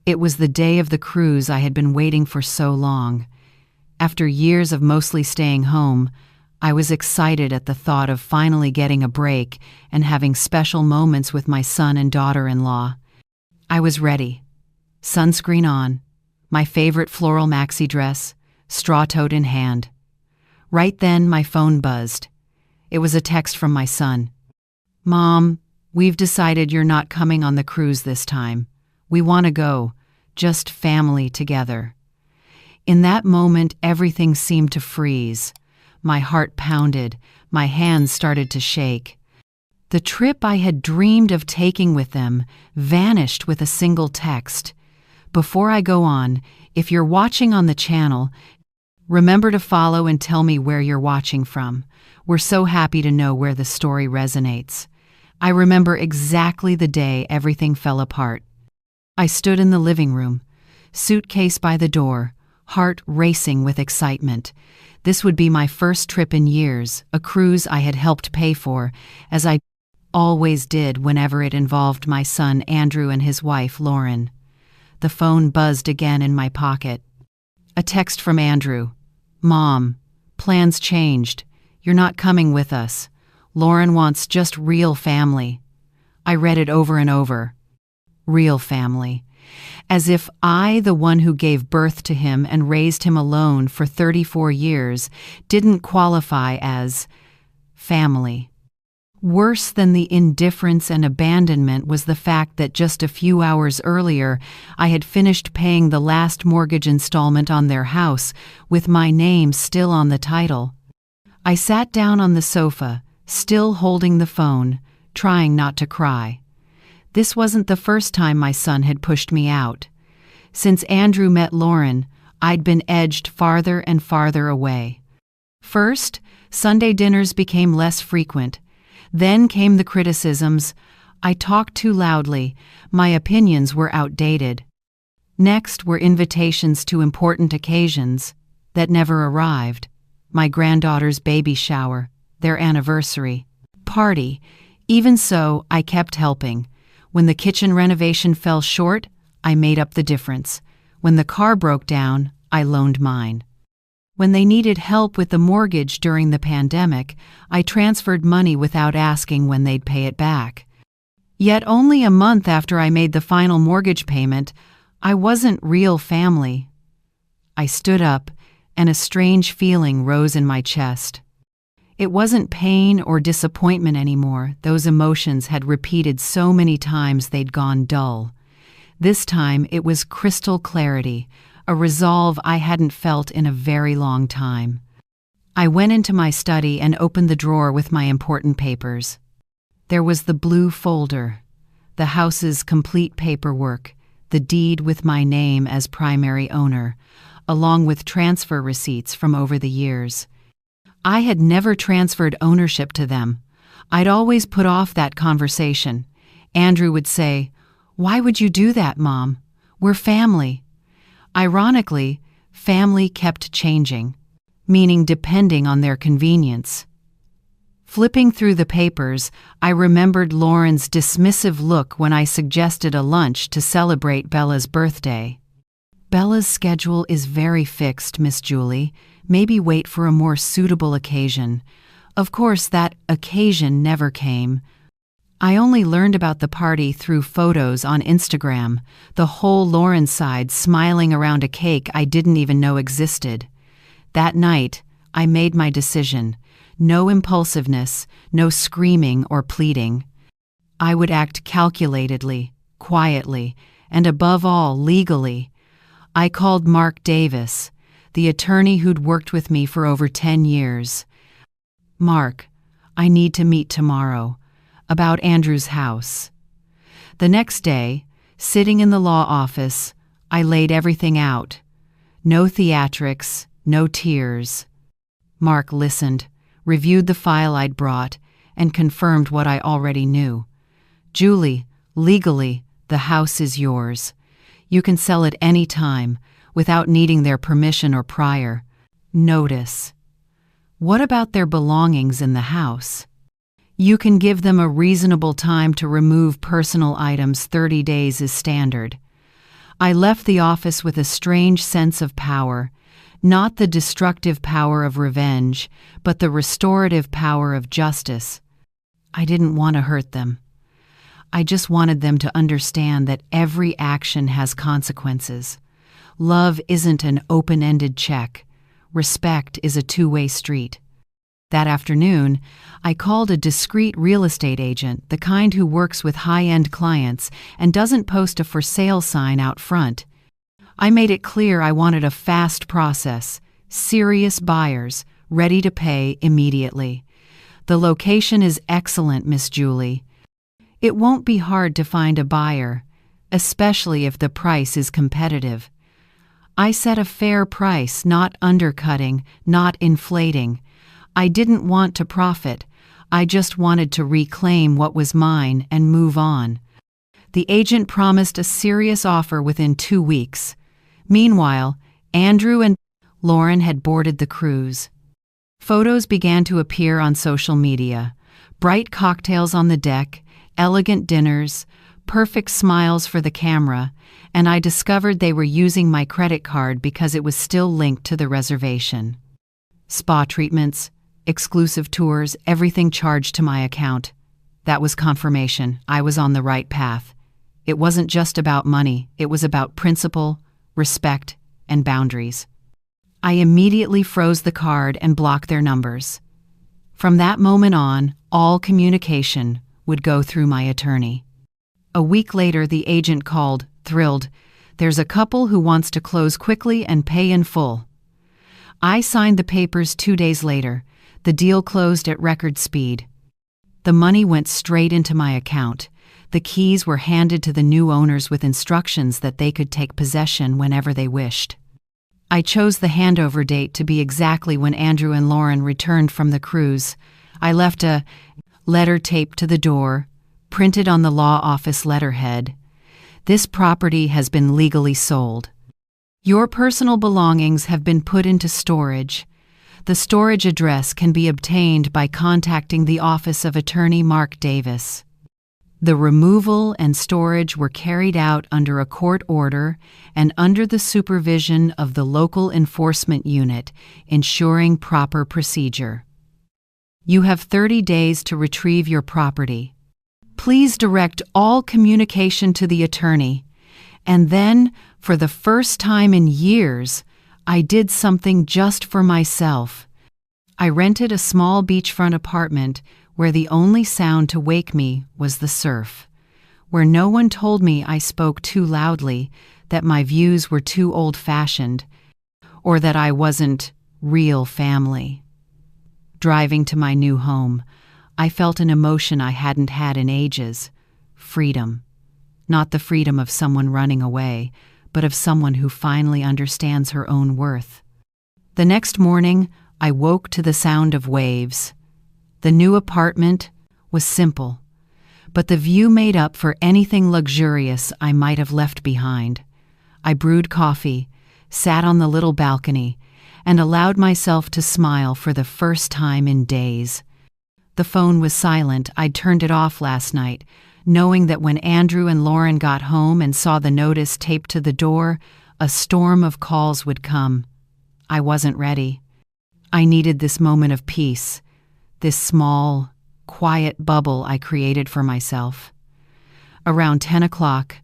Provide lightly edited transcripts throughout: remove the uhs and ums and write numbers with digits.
It was the day of the cruise I had been waiting for so long. After years of mostly staying home, I was excited at the thought of finally getting a break and having special moments with my son and daughter-in-law. I was ready. Sunscreen on, my favorite floral maxi dress, straw tote in hand. Right then, my phone buzzed. It was a text from my son. "Mom, we've decided you're not coming on the cruise this time. We want to go, just family together." In that moment, everything seemed to freeze. My heart pounded, my hands started to shake. The trip I had dreamed of taking with them vanished with a single text. Before I go on, if you're watching on the channel, remember to follow and tell me where you're watching from. We're so happy to know where the story resonates. I remember exactly the day everything fell apart. I stood in the living room, suitcase by the door, heart racing with excitement. This would be my first trip in years, a cruise I had helped pay for, as I always did whenever it involved my son Andrew and his wife Lauren. The phone buzzed again in my pocket. A text from Andrew. "Mom, plans changed. You're not coming with us. Lauren wants just real family." I read it over and over. Real family. As if I, the one who gave birth to him and raised him alone for 34 years, didn't qualify as family. Worse than the indifference and abandonment was the fact that just a few hours earlier, I had finished paying the last mortgage installment on their house, with my name still on the title. I sat down on the sofa, still holding the phone, trying not to cry. This wasn't the first time my son had pushed me out. Since Andrew met Lauren, I'd been edged farther and farther away. First, Sunday dinners became less frequent. Then came the criticisms. I talked too loudly. My opinions were outdated. Next were invitations to important occasions that never arrived. My granddaughter's baby shower, their anniversary, party. Even so, I kept helping. When the kitchen renovation fell short, I made up the difference. When the car broke down, I loaned mine. When they needed help with the mortgage during the pandemic, I transferred money without asking when they'd pay it back. Yet only a month after I made the final mortgage payment, I wasn't real family. I stood up, and a strange feeling rose in my chest. It wasn't pain or disappointment anymore. Those emotions had repeated so many times they'd gone dull. This time it was crystal clarity, a resolve I hadn't felt in a very long time. I went into my study and opened the drawer with my important papers. There was the blue folder, the house's complete paperwork, the deed with my name as primary owner, along with transfer receipts from over the years. I had never transferred ownership to them. I'd always put off that conversation. Andrew would say, "Why would you do that, Mom? We're family." Ironically, family kept changing, meaning depending on their convenience. Flipping through the papers, I remembered Lauren's dismissive look when I suggested a lunch to celebrate Bella's birthday. "Bella's schedule is very fixed, Miss Julie. Maybe wait for a more suitable occasion." Of course, that occasion never came. I only learned about the party through photos on Instagram, the whole Lauren side smiling around a cake I didn't even know existed. That night, I made my decision. No impulsiveness, no screaming or pleading. I would act calculatedly, quietly, and above all, legally. I called Mark Davis, the attorney who'd worked with me for over 10 years. "Mark, I need to meet tomorrow. About Andrew's house." The next day, sitting in the law office, I laid everything out. No theatrics, no tears. Mark listened, reviewed the file I'd brought, and confirmed what I already knew. "Julie, legally, the house is yours. You can sell it any time, without needing their permission or prior notice." "What about their belongings in the house?" "You can give them a reasonable time to remove personal items. 30 days is standard." I left the office with a strange sense of power, not the destructive power of revenge, but the restorative power of justice. I didn't want to hurt them. I just wanted them to understand that every action has consequences. Love isn't an open-ended check. Respect is a two-way street. That afternoon, I called a discreet real estate agent, the kind who works with high-end clients and doesn't post a for sale sign out front. I made it clear I wanted a fast process, serious buyers, ready to pay immediately. The location is excellent, Miss Julie. It won't be hard to find a buyer, especially if the price is competitive. I set a fair price, not undercutting, not inflating. I didn't want to profit. I just wanted to reclaim what was mine and move on. The agent promised a serious offer within 2 weeks. Meanwhile, Andrew and Lauren had boarded the cruise. Photos began to appear on social media. Bright cocktails on the deck, elegant dinners, perfect smiles for the camera, and I discovered they were using my credit card because it was still linked to the reservation. Spa treatments, exclusive tours, everything charged to my account. That was confirmation. I was on the right path. It wasn't just about money, it was about principle, respect, and boundaries. I immediately froze the card and blocked their numbers. From that moment on, all communication would go through my attorney. A week later, the agent called, thrilled. There's a couple who wants to close quickly and pay in full. I signed the papers 2 days later. The deal closed at record speed. The money went straight into my account. The keys were handed to the new owners with instructions that they could take possession whenever they wished. I chose the handover date to be exactly when Andrew and Lauren returned from the cruise. I left a letter taped to the door, printed on the law office letterhead. This property has been legally sold. Your personal belongings have been put into storage. The storage address can be obtained by contacting the office of Attorney Mark Davis. The removal and storage were carried out under a court order and under the supervision of the local enforcement unit, ensuring proper procedure. You have 30 days to retrieve your property. Please direct all communication to the attorney. And then, for the first time in years, I did something just for myself. I rented a small beachfront apartment where the only sound to wake me was the surf, where no one told me I spoke too loudly, that my views were too old-fashioned, or that I wasn't real family. Driving to my new home, I felt an emotion I hadn't had in ages: freedom. Not the freedom of someone running away, but of someone who finally understands her own worth. The next morning, I woke to the sound of waves. The new apartment was simple, but the view made up for anything luxurious I might have left behind. I brewed coffee, sat on the little balcony, and allowed myself to smile for the first time in days. The phone was silent. I'd turned it off last night, knowing that when Andrew and Lauren got home and saw the notice taped to the door, a storm of calls would come. I wasn't ready. I needed this moment of peace, this small, quiet bubble I created for myself. Around 10 o'clock,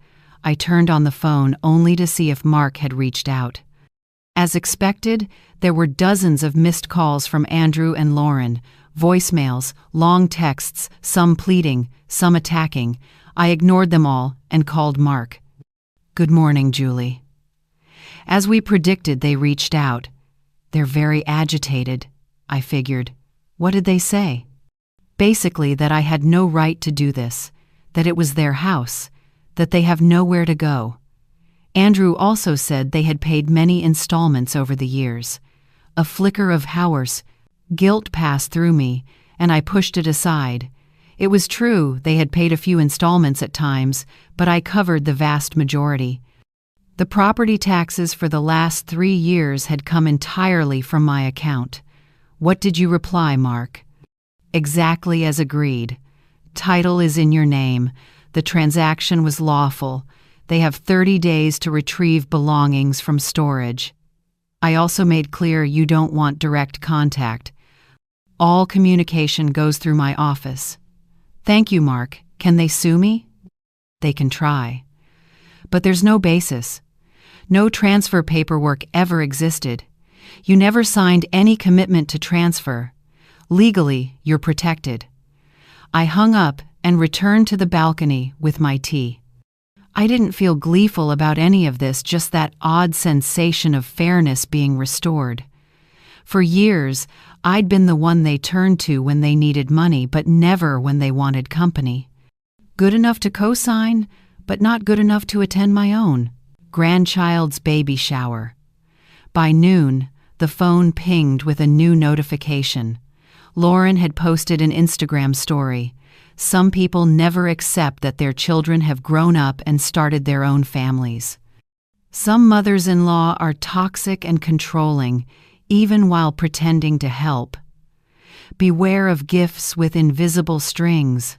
I turned on the phone only to see if Mark had reached out. As expected, there were dozens of missed calls from Andrew and Lauren, voicemails, long texts, some pleading, some attacking. I ignored them all and called Mark. "Good morning, Julie." As we predicted, they reached out. They're very agitated, I figured. What did they say? Basically that I had no right to do this, that it was their house, that they have nowhere to go. Andrew also said they had paid many installments over the years. A flicker of guilt passed through me, and I pushed it aside. It was true, they had paid a few installments at times, but I covered the vast majority. The property taxes for the last 3 years had come entirely from my account. What did you reply, Mark? Exactly as agreed. Title is in your name. The transaction was lawful. They have 30 days to retrieve belongings from storage. I also made clear you don't want direct contact. All communication goes through my office. Thank you, Mark. Can they sue me? They can try. But there's no basis. No transfer paperwork ever existed. You never signed any commitment to transfer. Legally, you're protected. I hung up and returned to the balcony with my tea. I didn't feel gleeful about any of this, just that odd sensation of fairness being restored. For years, I'd been the one they turned to when they needed money, but never when they wanted company. Good enough to co-sign, but not good enough to attend my own grandchild's baby shower. By noon, the phone pinged with a new notification. Lauren had posted an Instagram story. Some people never accept that their children have grown up and started their own families. Some mothers-in-law are toxic and controlling, even while pretending to help. Beware of gifts with invisible strings.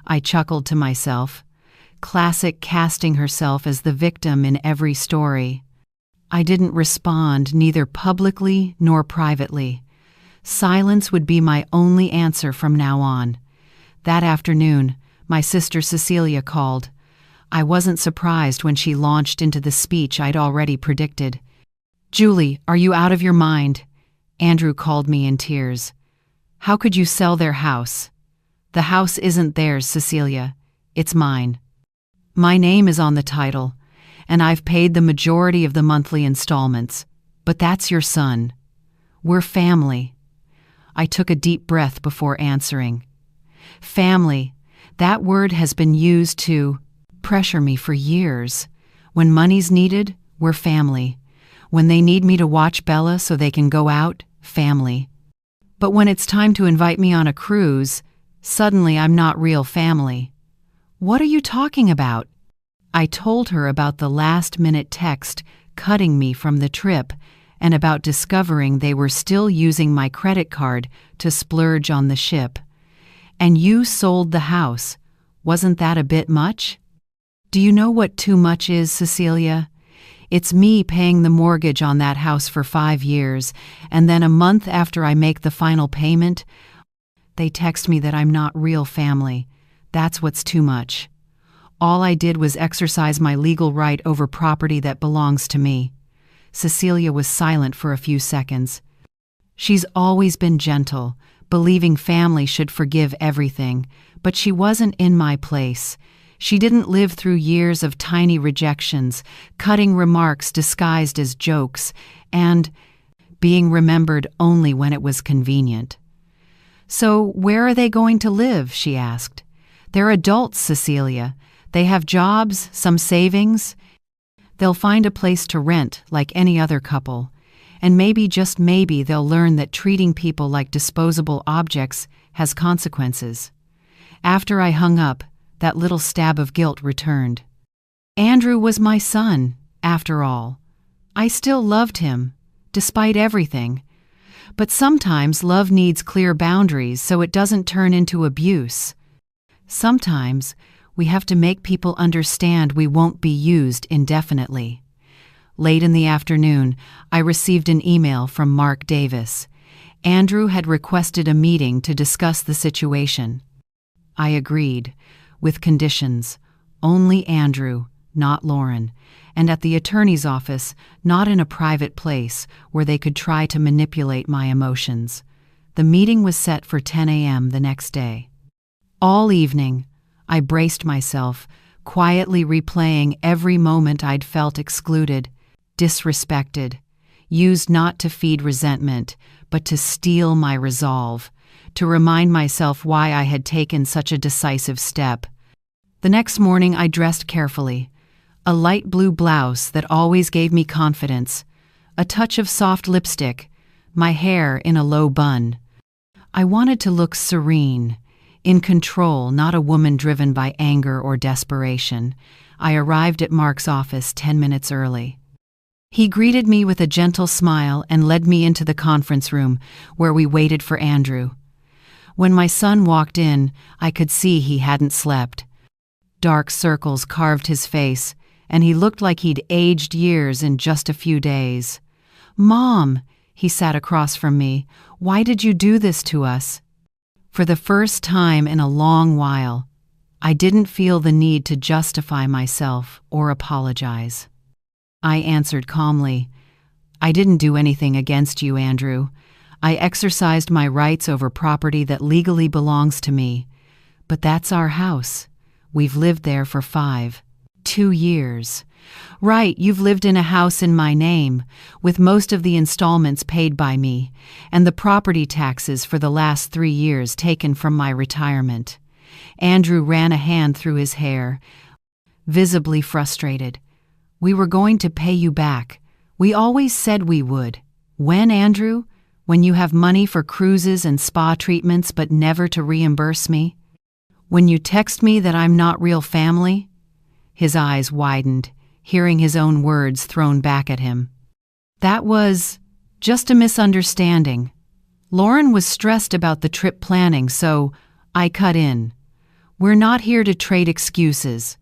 I chuckled to myself. Classic casting herself as the victim in every story. I didn't respond, neither publicly nor privately. Silence would be my only answer from now on. That afternoon, my sister Cecilia called. I wasn't surprised when she launched into the speech I'd already predicted. "Julie, are you out of your mind?" Andrew called me in tears. "How could you sell their house?" "The house isn't theirs, Cecilia. It's mine. My name is on the title, and I've paid the majority of the monthly installments. But that's your son. We're family." I took a deep breath before answering. Family, that word has been used to pressure me for years. When money's needed, we're family. When they need me to watch Bella so they can go out, family. But when it's time to invite me on a cruise, suddenly I'm not real family. "What are you talking about?" I told her about the last-minute text cutting me from the trip and about discovering they were still using my credit card to splurge on the ship. "And you sold the house. Wasn't that a bit much?" "Do you know what too much is, Cecilia? It's me paying the mortgage on that house for 5 years, and then a month after I make the final payment, they text me that I'm not real family. That's what's too much. All I did was exercise my legal right over property that belongs to me." Cecilia was silent for a few seconds. She's always been gentle, believing family should forgive everything, but she wasn't in my place. She didn't live through years of tiny rejections, cutting remarks disguised as jokes, and being remembered only when it was convenient. "So where are they going to live?" she asked. "They're adults, Cecilia. They have jobs, some savings. They'll find a place to rent like any other couple. And maybe, just maybe, they'll learn that treating people like disposable objects has consequences." After I hung up, that little stab of guilt returned. Andrew was my son, after all. I still loved him, despite everything. But sometimes love needs clear boundaries so it doesn't turn into abuse. Sometimes we have to make people understand we won't be used indefinitely. Late in the afternoon, I received an email from Mark Davis. Andrew had requested a meeting to discuss the situation. I agreed, with conditions. Only Andrew, not Lauren, and at the attorney's office, not in a private place where they could try to manipulate my emotions. The meeting was set for 10 a.m. the next day. All evening, I braced myself, quietly replaying every moment I'd felt excluded, disrespected, used not to feed resentment, but to steel my resolve, to remind myself why I had taken such a decisive step. The next morning I dressed carefully. A light blue blouse that always gave me confidence, a touch of soft lipstick, my hair in a low bun. I wanted to look serene, in control, not a woman driven by anger or desperation. I arrived at Mark's office 10 minutes early. He greeted me with a gentle smile and led me into the conference room, where we waited for Andrew. When my son walked in, I could see he hadn't slept. Dark circles carved his face, and he looked like he'd aged years in just a few days. "Mom," he sat across from me, "why did you do this to us?" For the first time in a long while, I didn't feel the need to justify myself or apologize. I answered calmly, "I didn't do anything against you, Andrew. I exercised my rights over property that legally belongs to me. But that's our house. We've lived there for 2 years. Right, you've lived in a house in my name, with most of the installments paid by me, and the property taxes for the last 3 years taken from my retirement." Andrew ran a hand through his hair, visibly frustrated. "We were going to pay you back. We always said we would. When, Andrew? When you have money for cruises and spa treatments but never to reimburse me? When you text me that I'm not real family?" His eyes widened, hearing his own words thrown back at him. "That was just a misunderstanding. Lauren was stressed about the trip planning, so I cut in. We're not here to trade excuses.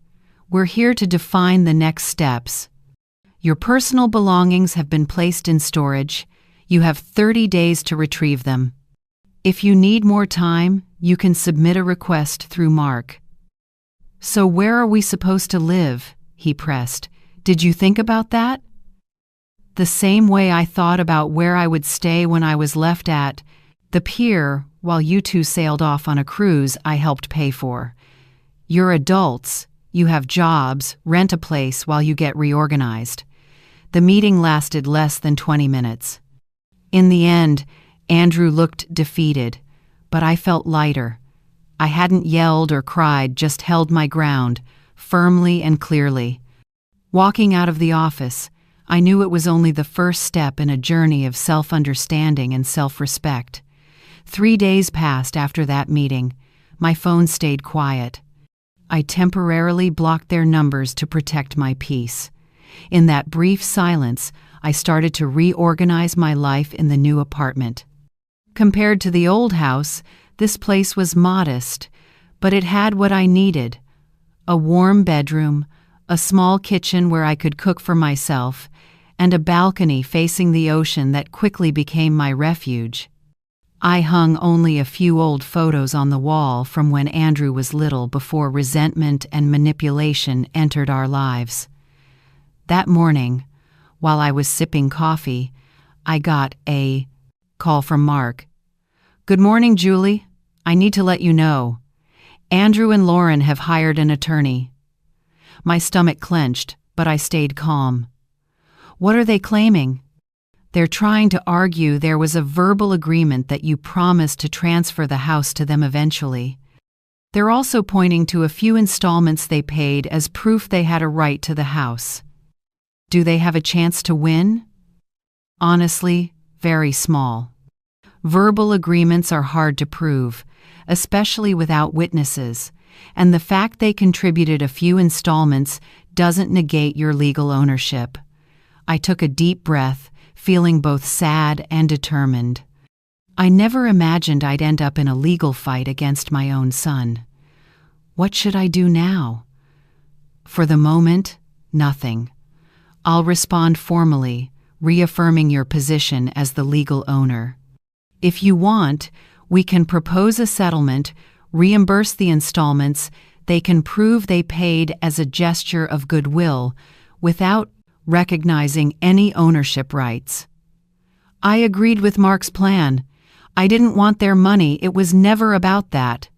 We're here to define the next steps. Your personal belongings have been placed in storage. You have 30 days to retrieve them. If you need more time, you can submit a request through Mark." "So where are we supposed to live?" he pressed. "Did you think about that?" "The same way I thought about where I would stay when I was left at the pier while you two sailed off on a cruise I helped pay for. You're adults. You have jobs. Rent a place while you get reorganized." The meeting lasted less than 20 minutes. In the end, Andrew looked defeated, but I felt lighter. I hadn't yelled or cried, just held my ground, firmly and clearly. Walking out of the office, I knew it was only the first step in a journey of self-understanding and self-respect. 3 days passed after that meeting. My phone stayed quiet. I temporarily blocked their numbers to protect my peace. In that brief silence, I started to reorganize my life in the new apartment. Compared to the old house, this place was modest, but it had what I needed: a warm bedroom, a small kitchen where I could cook for myself, and a balcony facing the ocean that quickly became my refuge. I hung only a few old photos on the wall from when Andrew was little, before resentment and manipulation entered our lives. That morning, while I was sipping coffee, I got a call from Mark. "Good morning, Julie. I need to let you know. Andrew and Lauren have hired an attorney." My stomach clenched, but I stayed calm. "What are they claiming?" "They're trying to argue there was a verbal agreement that you promised to transfer the house to them eventually. They're also pointing to a few installments they paid as proof they had a right to the house." "Do they have a chance to win?" "Honestly, very small. Verbal agreements are hard to prove, especially without witnesses, and the fact they contributed a few installments doesn't negate your legal ownership." I took a deep breath, feeling both sad and determined. I never imagined I'd end up in a legal fight against my own son. What should I do now? For the moment, nothing. I'll respond formally, reaffirming your position as the legal owner. If you want, we can propose a settlement, reimburse the installments. They can prove they paid as a gesture of goodwill without recognizing any ownership rights. I agreed with Mark's plan. I didn't want their money. It was never about that.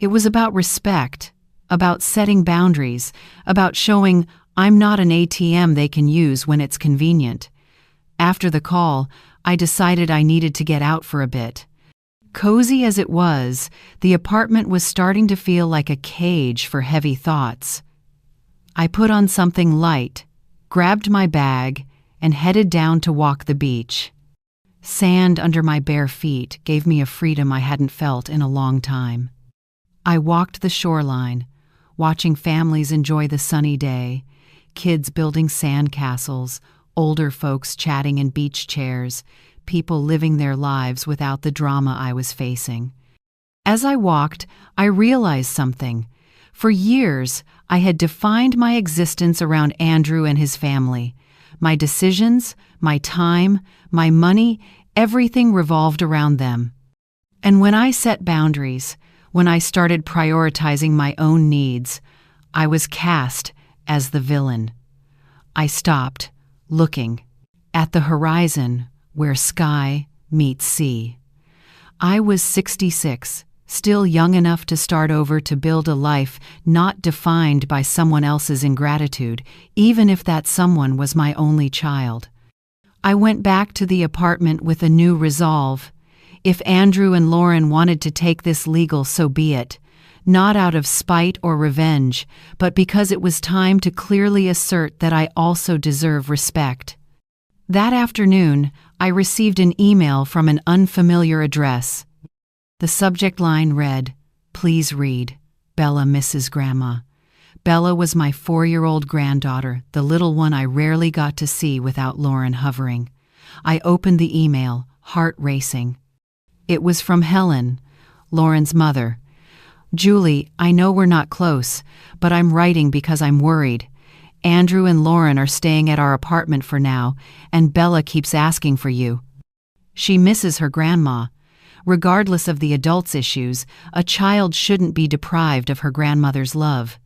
It was about respect, about setting boundaries, about showing I'm not an ATM they can use when it's convenient. After the call, I decided I needed to get out for a bit. Cozy as it was, the apartment was starting to feel like a cage for heavy thoughts. I put on something light, grabbed my bag, and headed down to walk the beach. Sand under my bare feet gave me a freedom I hadn't felt in a long time. I walked the shoreline, watching families enjoy the sunny day, kids building sand castles, older folks chatting in beach chairs, people living their lives without the drama I was facing. As I walked, I realized something. For years, I had defined my existence around Andrew and his family. My decisions, my time, my money, everything revolved around them. And when I set boundaries, when I started prioritizing my own needs, I was cast as the villain. I stopped, looking at the horizon where sky meets sea. I was 66, still young enough to start over, to build a life not defined by someone else's ingratitude, even if that someone was my only child. I went back to the apartment with a new resolve. If Andrew and Lauren wanted to take this legal, so be it. Not out of spite or revenge, but because it was time to clearly assert that I also deserve respect. That afternoon, I received an email from an unfamiliar address. The subject line read, "Please read, Bella misses Grandma." Bella was my 4-year-old granddaughter, the little one I rarely got to see without Lauren hovering. I opened the email, heart racing. It was from Helen, Lauren's mother. "Julie, I know we're not close, but I'm writing because I'm worried. Andrew and Lauren are staying at our apartment for now, and Bella keeps asking for you. She misses her grandma. Regardless of the adult's issues, a child shouldn't be deprived of her grandmother's love."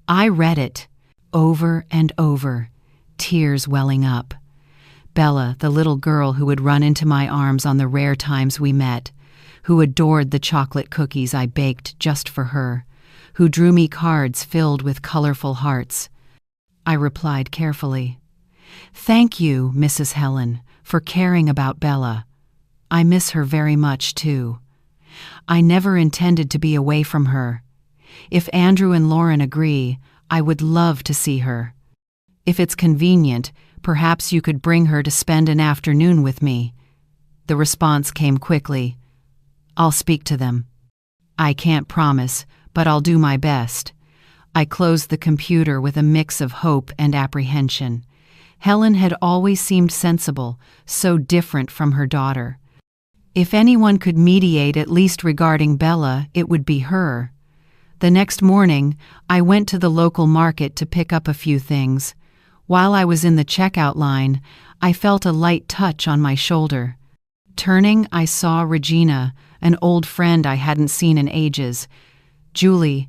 I read it, over and over, tears welling up. Bella, the little girl who would run into my arms on the rare times we met, who adored the chocolate cookies I baked just for her, who drew me cards filled with colorful hearts. I replied carefully, "Thank you, Mrs. Helen, for caring about Bella. I miss her very much, too. I never intended to be away from her. If Andrew and Lauren agree, I would love to see her. If it's convenient, perhaps you could bring her to spend an afternoon with me." The response came quickly. "I'll speak to them. I can't promise, but I'll do my best." I closed the computer with a mix of hope and apprehension. Helen had always seemed sensible, so different from her daughter. If anyone could mediate, at least regarding Bella, it would be her. The next morning, I went to the local market to pick up a few things. While I was in the checkout line, I felt a light touch on my shoulder. Turning, I saw Regina, an old friend I hadn't seen in ages. "Julie,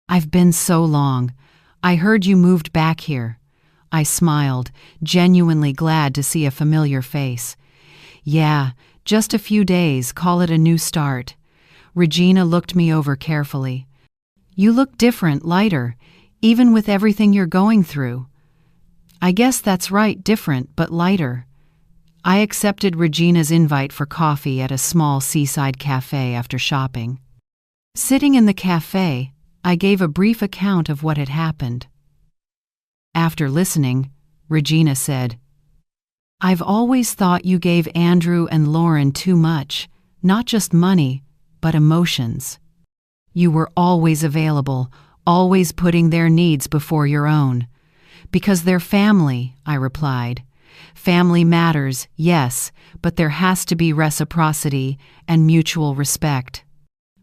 I've been so long. I heard you moved back here." I smiled, genuinely glad to see a familiar face. "Yeah, just a few days, call it a new start." Regina looked me over carefully. "You look different, lighter, even with everything you're going through." "I guess that's right, different, but lighter." I accepted Regina's invite for coffee at a small seaside cafe after shopping. Sitting in the cafe, I gave a brief account of what had happened. After listening, Regina said, "I've always thought you gave Andrew and Lauren too much, not just money, but emotions. You were always available, always putting their needs before your own." "Because they're family," I replied. "Family matters, yes, but there has to be reciprocity and mutual respect.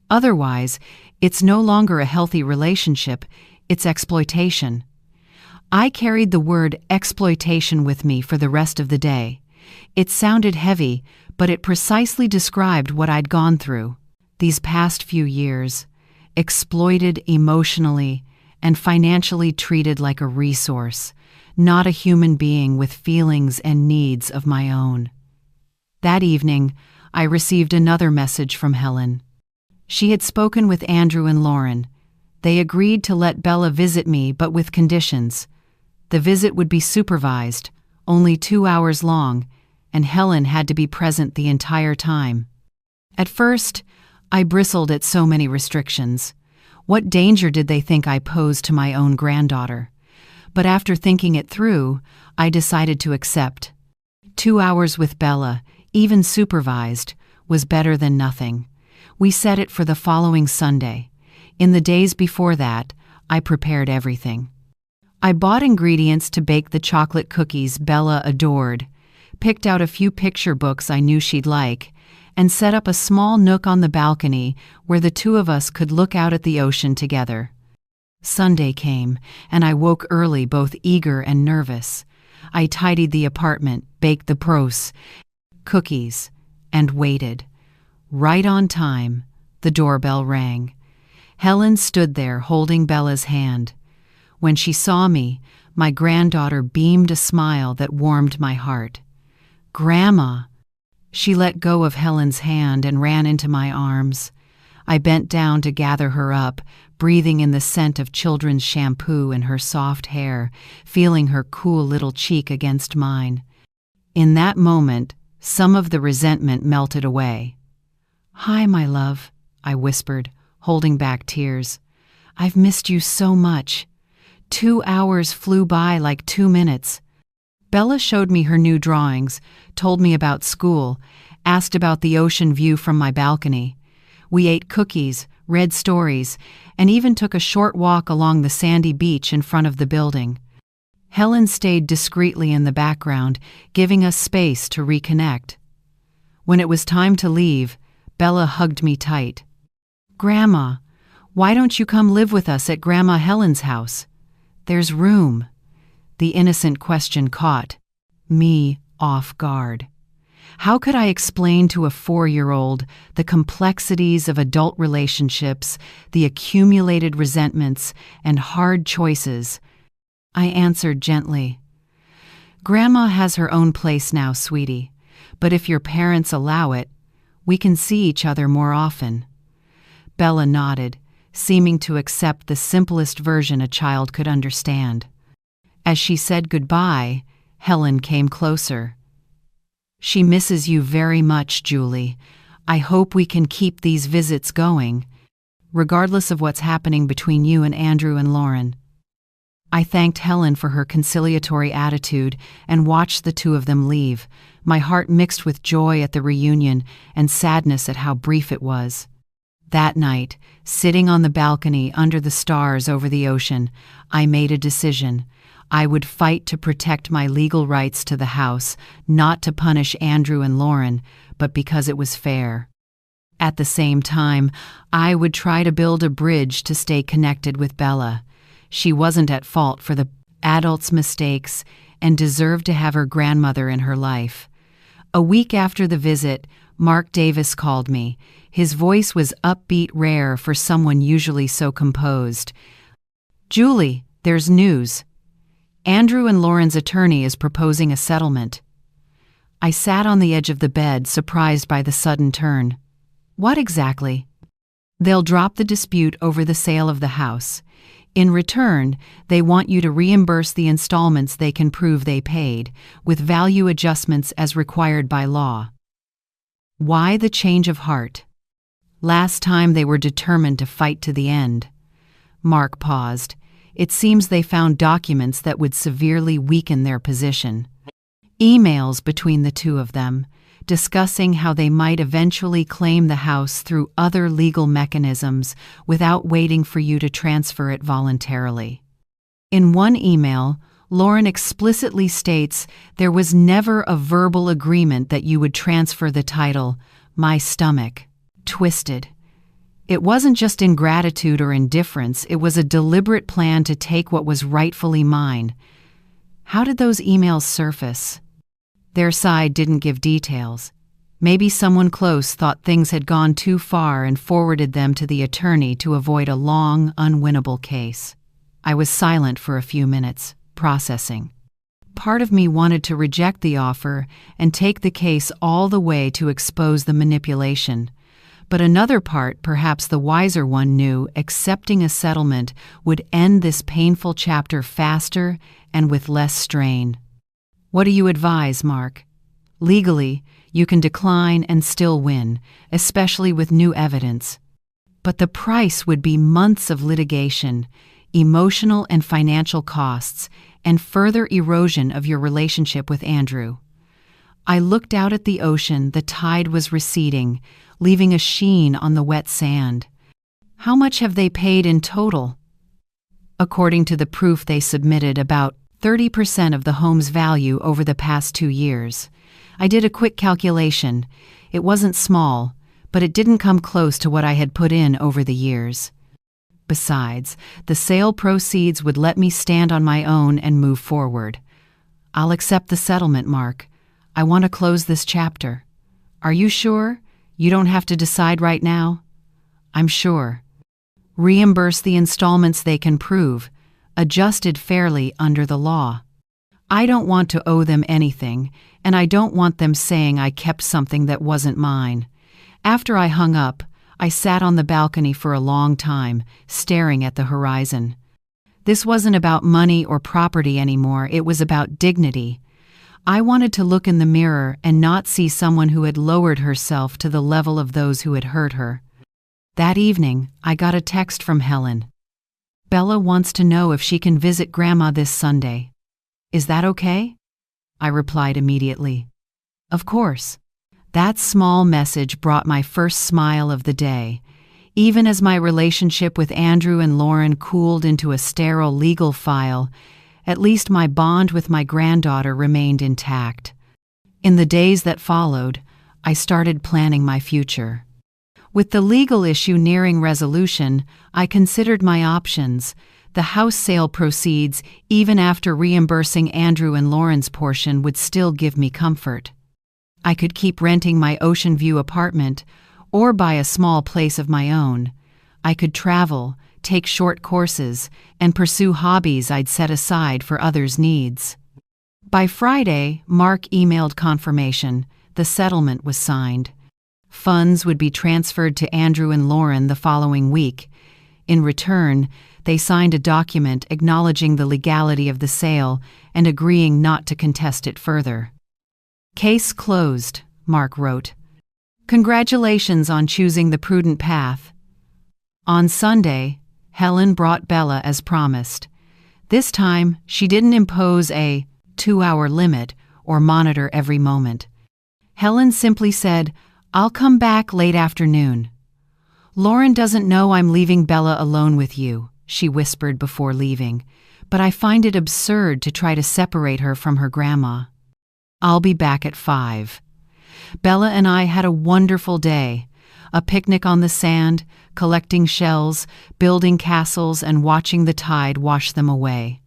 Otherwise, it's no longer a healthy relationship, it's exploitation." I carried the word exploitation with me for the rest of the day. It sounded heavy, but it precisely described what I'd gone through these past few years, exploited emotionally and financially, treated like a resource, not a human being with feelings and needs of my own. That evening, I received another message from Helen. She had spoken with Andrew and Lauren. They agreed to let Bella visit me, but with conditions. The visit would be supervised, only 2 hours long, and Helen had to be present the entire time. At first, I bristled at so many restrictions. What danger did they think I posed to my own granddaughter? But after thinking it through, I decided to accept. 2 hours with Bella, even supervised, was better than nothing. We set it for the following Sunday. In the days before that, I prepared everything. I bought ingredients to bake the chocolate cookies Bella adored, picked out a few picture books I knew she'd like, and set up a small nook on the balcony where the two of us could look out at the ocean together. Sunday came, and I woke early, both eager and nervous. I tidied the apartment, baked the cookies, and waited. Right on time, the doorbell rang. Helen stood there holding Bella's hand. When she saw me, my granddaughter beamed a smile that warmed my heart. "Grandma!" She let go of Helen's hand and ran into my arms. I bent down to gather her up, breathing in the scent of children's shampoo and her soft hair, feeling her cool little cheek against mine. In that moment, some of the resentment melted away. "Hi, my love," I whispered, holding back tears. "I've missed you so much. 2 hours flew by like 2 minutes." Bella showed me her new drawings, told me about school, asked about the ocean view from my balcony. We ate cookies, read stories, and even took a short walk along the sandy beach in front of the building. Helen stayed discreetly in the background, giving us space to reconnect. When it was time to leave, Bella hugged me tight. "Grandma, why don't you come live with us at Grandma Helen's house? There's room." The innocent question caught me off guard. How could I explain to a 4-year-old the complexities of adult relationships, the accumulated resentments, and hard choices? I answered gently, "Grandma has her own place now, sweetie, but if your parents allow it, we can see each other more often." Bella nodded, seeming to accept the simplest version a child could understand. As she said goodbye, Helen came closer. "She misses you very much, Julie. I hope we can keep these visits going, regardless of what's happening between you and Andrew and Lauren." I thanked Helen for her conciliatory attitude and watched the two of them leave, my heart mixed with joy at the reunion and sadness at how brief it was. That night, sitting on the balcony under the stars over the ocean, I made a decision. I would fight to protect my legal rights to the house, not to punish Andrew and Lauren, but because it was fair. At the same time, I would try to build a bridge to stay connected with Bella. She wasn't at fault for the adults' mistakes and deserved to have her grandmother in her life. A week after the visit, Mark Davis called me. His voice was upbeat, rare for someone usually so composed. "Julie, there's news. Andrew and Lauren's attorney is proposing a settlement." I sat on the edge of the bed, surprised by the sudden turn. "What exactly?" "They'll drop the dispute over the sale of the house. In return, they want you to reimburse the installments they can prove they paid, with value adjustments as required by law." Why the change of heart? Last time they were determined to fight to the end. Mark paused. It seems they found documents that would severely weaken their position. Emails between the two of them, discussing how they might eventually claim the house through other legal mechanisms without waiting for you to transfer it voluntarily. In one email, Lauren explicitly states there was never a verbal agreement that you would transfer the title. My stomach twisted. It wasn't just ingratitude or indifference, it was a deliberate plan to take what was rightfully mine. How did those emails surface? Their side didn't give details. Maybe someone close thought things had gone too far and forwarded them to the attorney to avoid a long, unwinnable case. I was silent for a few minutes, processing. Part of me wanted to reject the offer and take the case all the way to expose the manipulation. But another part, perhaps the wiser one, knew accepting a settlement would end this painful chapter faster and with less strain. "What do you advise, Mark?" "Legally, you can decline and still win, especially with new evidence. But the price would be months of litigation, emotional and financial costs, and further erosion of your relationship with Andrew." I looked out at the ocean. The tide was receding, leaving a sheen on the wet sand. "How much have they paid in total?" According to the proof they submitted, about 30% of the home's value over the past 2 years. I did a quick calculation. It wasn't small, but it didn't come close to what I had put in over the years. Besides, the sale proceeds would let me stand on my own and move forward. I'll accept the settlement, Mark. I want to close this chapter. Are you sure? You don't have to decide right now? I'm sure. Reimburse the installments they can prove, adjusted fairly under the law. I don't want to owe them anything, and I don't want them saying I kept something that wasn't mine. After I hung up, I sat on the balcony for a long time, staring at the horizon. This wasn't about money or property anymore, it was about dignity. I wanted to look in the mirror and not see someone who had lowered herself to the level of those who had hurt her. That evening, I got a text from Helen. Bella wants to know if she can visit Grandma this Sunday. Is that okay? I replied immediately. Of course. That small message brought my first smile of the day. Even as my relationship with Andrew and Lauren cooled into a sterile legal file, at least my bond with my granddaughter remained intact. In the days that followed, I started planning my future. With the legal issue nearing resolution, I considered my options. The house sale proceeds, even after reimbursing Andrew and Lauren's portion, would still give me comfort. I could keep renting my Ocean View apartment or buy a small place of my own. I could travel, take short courses, and pursue hobbies I'd set aside for others' needs. By Friday, Mark emailed confirmation. The settlement was signed. Funds would be transferred to Andrew and Lauren the following week. In return, they signed a document acknowledging the legality of the sale and agreeing not to contest it further. Case closed, Mark wrote. Congratulations on choosing the prudent path. On Sunday, Helen brought Bella as promised. This time, she didn't impose a 2-hour limit or monitor every moment. Helen simply said, "I'll come back late afternoon." "Lauren doesn't know I'm leaving Bella alone with you," she whispered before leaving, "but I find it absurd to try to separate her from her grandma. I'll be back at 5. Bella and I had a wonderful day. A picnic on the sand, collecting shells, building castles, and watching the tide wash them away.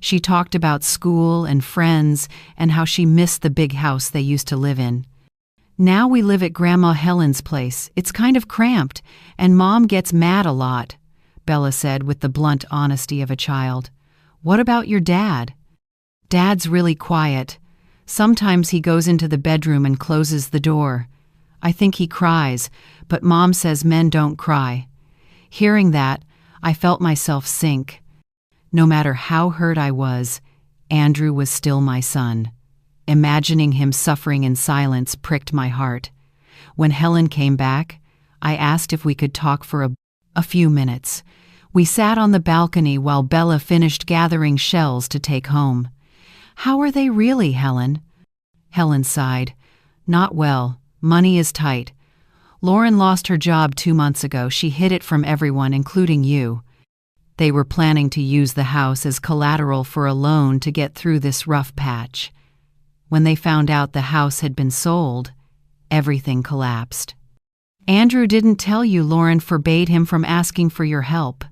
She talked about school and friends and how she missed the big house they used to live in. "Now we live at Grandma Helen's place. It's kind of cramped, and Mom gets mad a lot," Bella said with the blunt honesty of a child. "What about your dad?" "Dad's really quiet. Sometimes he goes into the bedroom and closes the door. I think he cries, but Mom says men don't cry." Hearing that, I felt myself sink. No matter how hurt I was, Andrew was still my son. Imagining him suffering in silence pricked my heart. When Helen came back, I asked if we could talk for a few minutes. We sat on the balcony while Bella finished gathering shells to take home. "How are they really, Helen?" Helen sighed. "Not well. Money is tight. Lauren lost her job 2 months ago. She hid it from everyone, including you. They were planning to use the house as collateral for a loan to get through this rough patch. When they found out the house had been sold, everything collapsed. Andrew didn't tell you Lauren forbade him from asking for your help.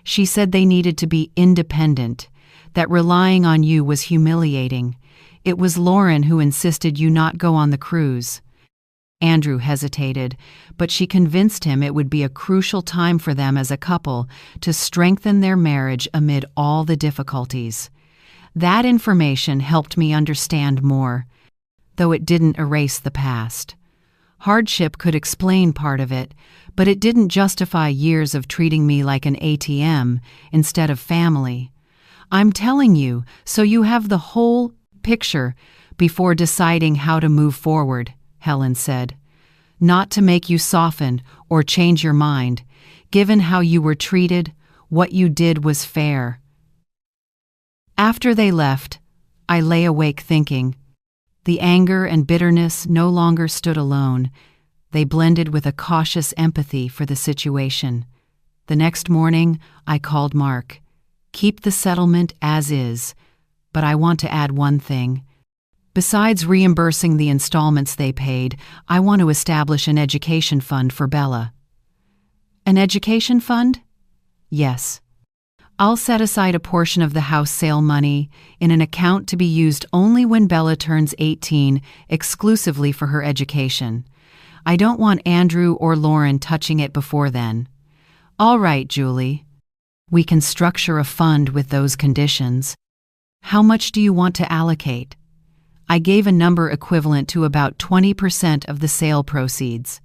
She said they needed to be independent, that relying on you was humiliating. It was Lauren who insisted you not go on the cruise." Andrew hesitated, but she convinced him it would be a crucial time for them as a couple to strengthen their marriage amid all the difficulties. That information helped me understand more, though it didn't erase the past. Hardship could explain part of it, but it didn't justify years of treating me like an ATM instead of family. "I'm telling you, so you have the whole picture before deciding how to move forward," Helen said. "Not to make you soften or change your mind. Given how you were treated, what you did was fair." After they left, I lay awake thinking. The anger and bitterness no longer stood alone. They blended with a cautious empathy for the situation. The next morning, I called Mark. "Keep the settlement as is, but I want to add one thing. Besides reimbursing the installments they paid, I want to establish an education fund for Bella." "An education fund?" "Yes. I'll set aside a portion of the house sale money in an account to be used only when Bella turns 18, exclusively for her education. I don't want Andrew or Lauren touching it before then." "All right, Julie. We can structure a fund with those conditions. How much do you want to allocate?" I gave a number equivalent to about 20% of the sale proceeds.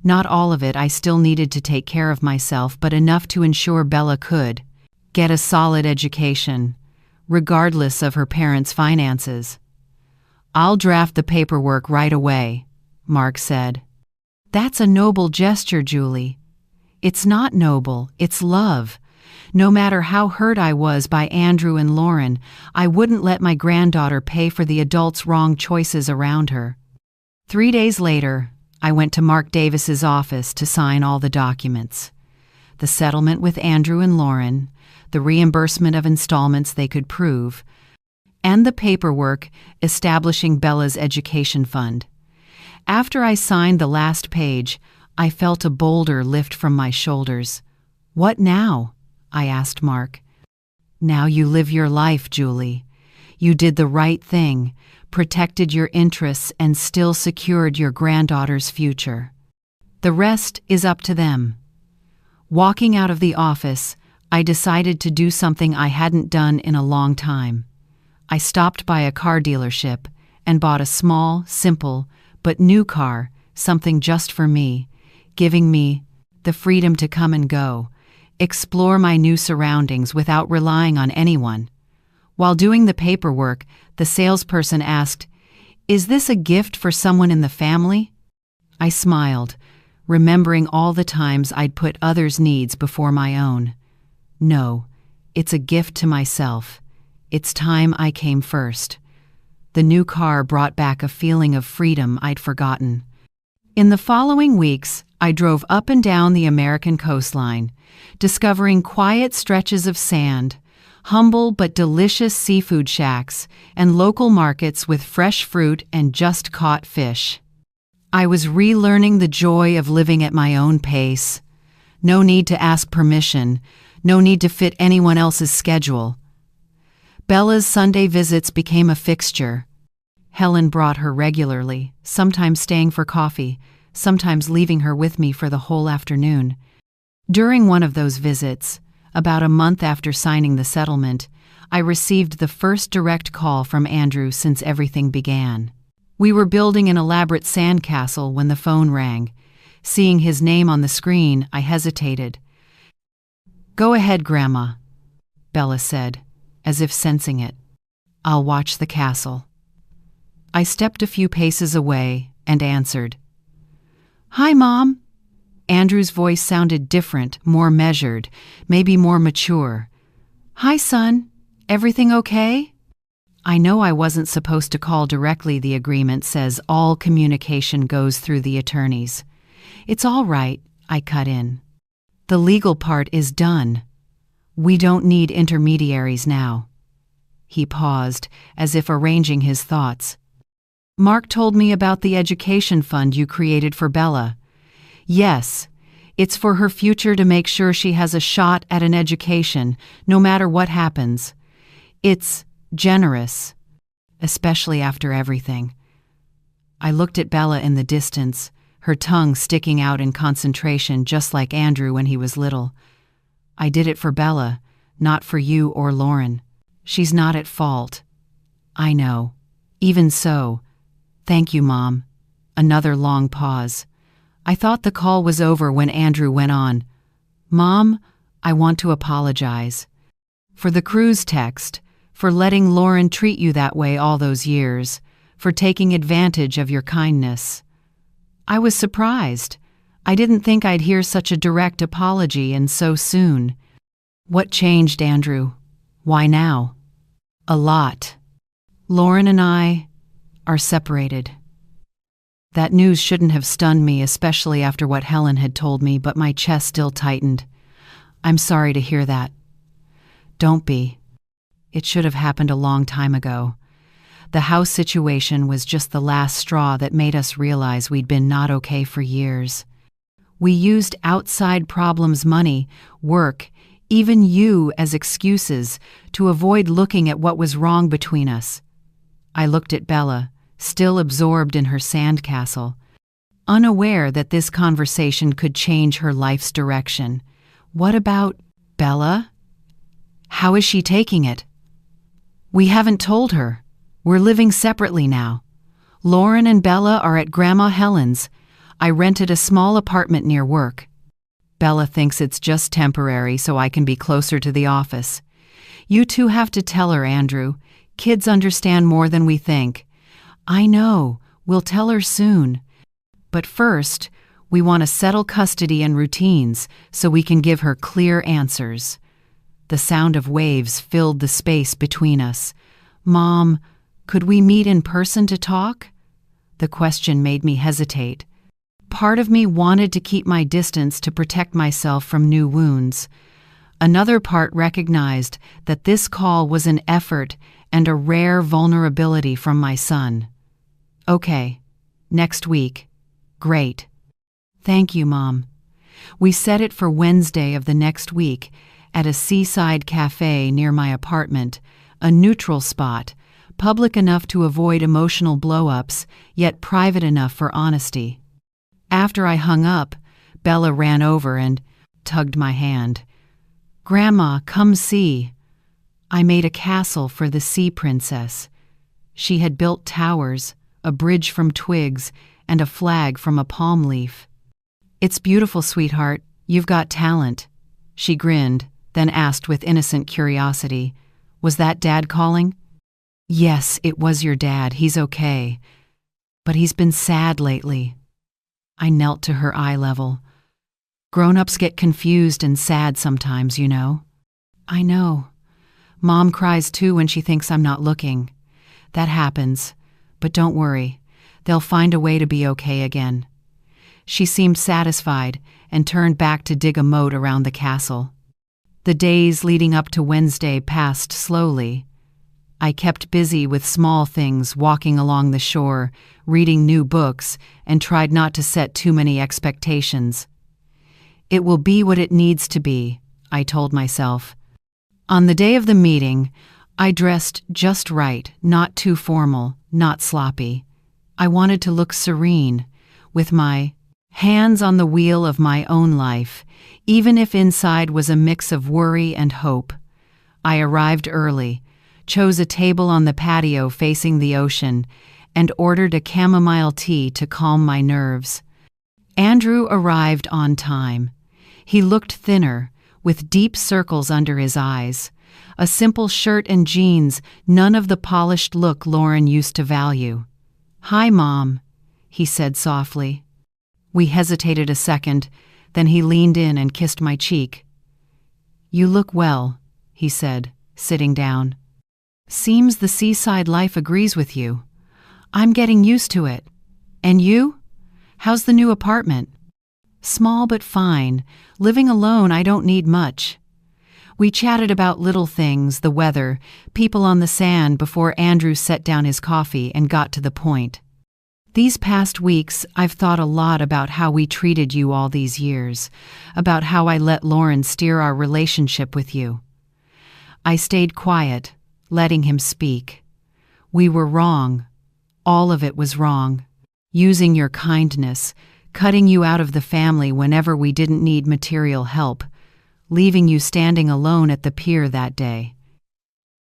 Not all of it. I still needed to take care of myself, but enough to ensure Bella could get a solid education, regardless of her parents' finances. "I'll draft the paperwork right away," Mark said. "That's a noble gesture, Julie." "It's not noble, it's love. No matter how hurt I was by Andrew and Lauren, I wouldn't let my granddaughter pay for the adults' wrong choices around her." 3 days later, I went to Mark Davis's office to sign all the documents. The settlement with Andrew and Lauren, the reimbursement of installments they could prove, and the paperwork establishing Bella's education fund. After I signed the last page, I felt a boulder lift from my shoulders. "What now?" I asked Mark. "Now you live your life, Julie. You did the right thing, protected your interests, and still secured your granddaughter's future. The rest is up to them." Walking out of the office, I decided to do something I hadn't done in a long time. I stopped by a car dealership and bought a small, simple, but new car, something just for me, giving me the freedom to come and go, explore my new surroundings without relying on anyone. While doing the paperwork, the salesperson asked, "Is this a gift for someone in the family?" I smiled, remembering all the times I'd put others' needs before my own. "No, it's a gift to myself. It's time I came first." The new car brought back a feeling of freedom I'd forgotten. In the following weeks, I drove up and down the American coastline, discovering quiet stretches of sand, humble but delicious seafood shacks, and local markets with fresh fruit and just-caught fish. I was relearning the joy of living at my own pace. No need to ask permission, no need to fit anyone else's schedule. Bella's Sunday visits became a fixture. Helen brought her regularly, sometimes staying for coffee, sometimes leaving her with me for the whole afternoon. During one of those visits, about a month after signing the settlement, I received the first direct call from Andrew since everything began. We were building an elaborate sandcastle when the phone rang. Seeing his name on the screen, I hesitated. "Go ahead, Grandma," Bella said, as if sensing it. "I'll watch the castle." I stepped a few paces away and answered. "Hi, Mom." Andrew's voice sounded different, more measured, maybe more mature. "Hi, son. Everything okay?" I know I wasn't supposed to call directly. The agreement says all communication goes through the attorneys. "It's all right," I cut in. "The legal part is done. We don't need intermediaries now." He paused, as if arranging his thoughts. "Mark told me about the education fund you created for Bella." "Yes, it's for her future, to make sure she has a shot at an education, no matter what happens. It's generous, especially after everything." I looked at Bella in the distance, her tongue sticking out in concentration, just like Andrew when he was little. "I did it for Bella, not for you or Lauren. She's not at fault." "I know. Even so, thank you, Mom." Another long pause. I thought the call was over when Andrew went on. "Mom, I want to apologize. For the cruise text, for letting Lauren treat you that way all those years, for taking advantage of your kindness." I was surprised. I didn't think I'd hear such a direct apology and so soon. "What changed, Andrew? Why now?" "A lot. Lauren and I are separated." That news shouldn't have stunned me, especially after what Helen had told me, but my chest still tightened. "I'm sorry to hear that." "Don't be. It should have happened a long time ago. The house situation was just the last straw that made us realize we'd been not okay for years. We used outside problems, money, work, even you as excuses to avoid looking at what was wrong between us. I looked at Bella, still absorbed in her sandcastle, unaware that this conversation could change her life's direction. What about Bella? How is she taking it? We haven't told her. We're living separately now. Lauren and Bella are at Grandma Helen's. I rented a small apartment near work. Bella thinks it's just temporary so I can be closer to the office. You two have to tell her, Andrew. Kids understand more than we think. I know. We'll tell her soon. But first, we want to settle custody and routines so we can give her clear answers. The sound of waves filled the space between us. Mom, could we meet in person to talk? The question made me hesitate. Part of me wanted to keep my distance to protect myself from new wounds. Another part recognized that this call was an effort and a rare vulnerability from my son. Okay, next week. Great. Thank you, Mom. We set it for Wednesday of the next week at a seaside cafe near my apartment, a neutral spot, public enough to avoid emotional blow-ups, yet private enough for honesty. After I hung up, Bella ran over and tugged my hand. Grandma, come see. I made a castle for the sea princess. She had built towers, a bridge from twigs, and a flag from a palm leaf. It's beautiful, sweetheart. You've got talent. She grinned, then asked with innocent curiosity, Was that Dad calling? Yes, it was your dad. He's okay. But he's been sad lately. I knelt to her eye level. Grown-ups get confused and sad sometimes, you know. I know. Mom cries too when she thinks I'm not looking. That happens. But don't worry. They'll find a way to be okay again. She seemed satisfied and turned back to dig a moat around the castle. The days leading up to Wednesday passed slowly. I kept busy with small things, walking along the shore, reading new books, and tried not to set too many expectations. It will be what it needs to be, I told myself. On the day of the meeting, I dressed just right, not too formal, not sloppy. I wanted to look serene, with my hands on the wheel of my own life, even if inside was a mix of worry and hope. I arrived early, chose a table on the patio facing the ocean, and ordered a chamomile tea to calm my nerves. Andrew arrived on time. He looked thinner, with deep circles under his eyes. A simple shirt and jeans, none of the polished look Lauren used to value. Hi, Mom, he said softly. We hesitated a second, then he leaned in and kissed my cheek. You look well, he said, sitting down. Seems the seaside life agrees with you. I'm getting used to it. And you? How's the new apartment? Small but fine. Living alone, I don't need much. We chatted about little things, the weather, people on the sand before Andrew set down his coffee and got to the point. These past weeks, I've thought a lot about how we treated you all these years, about how I let Lauren steer our relationship with you. I stayed quiet, letting him speak. We were wrong. All of it was wrong. Using your kindness, cutting you out of the family whenever we didn't need material help, leaving you standing alone at the pier that day.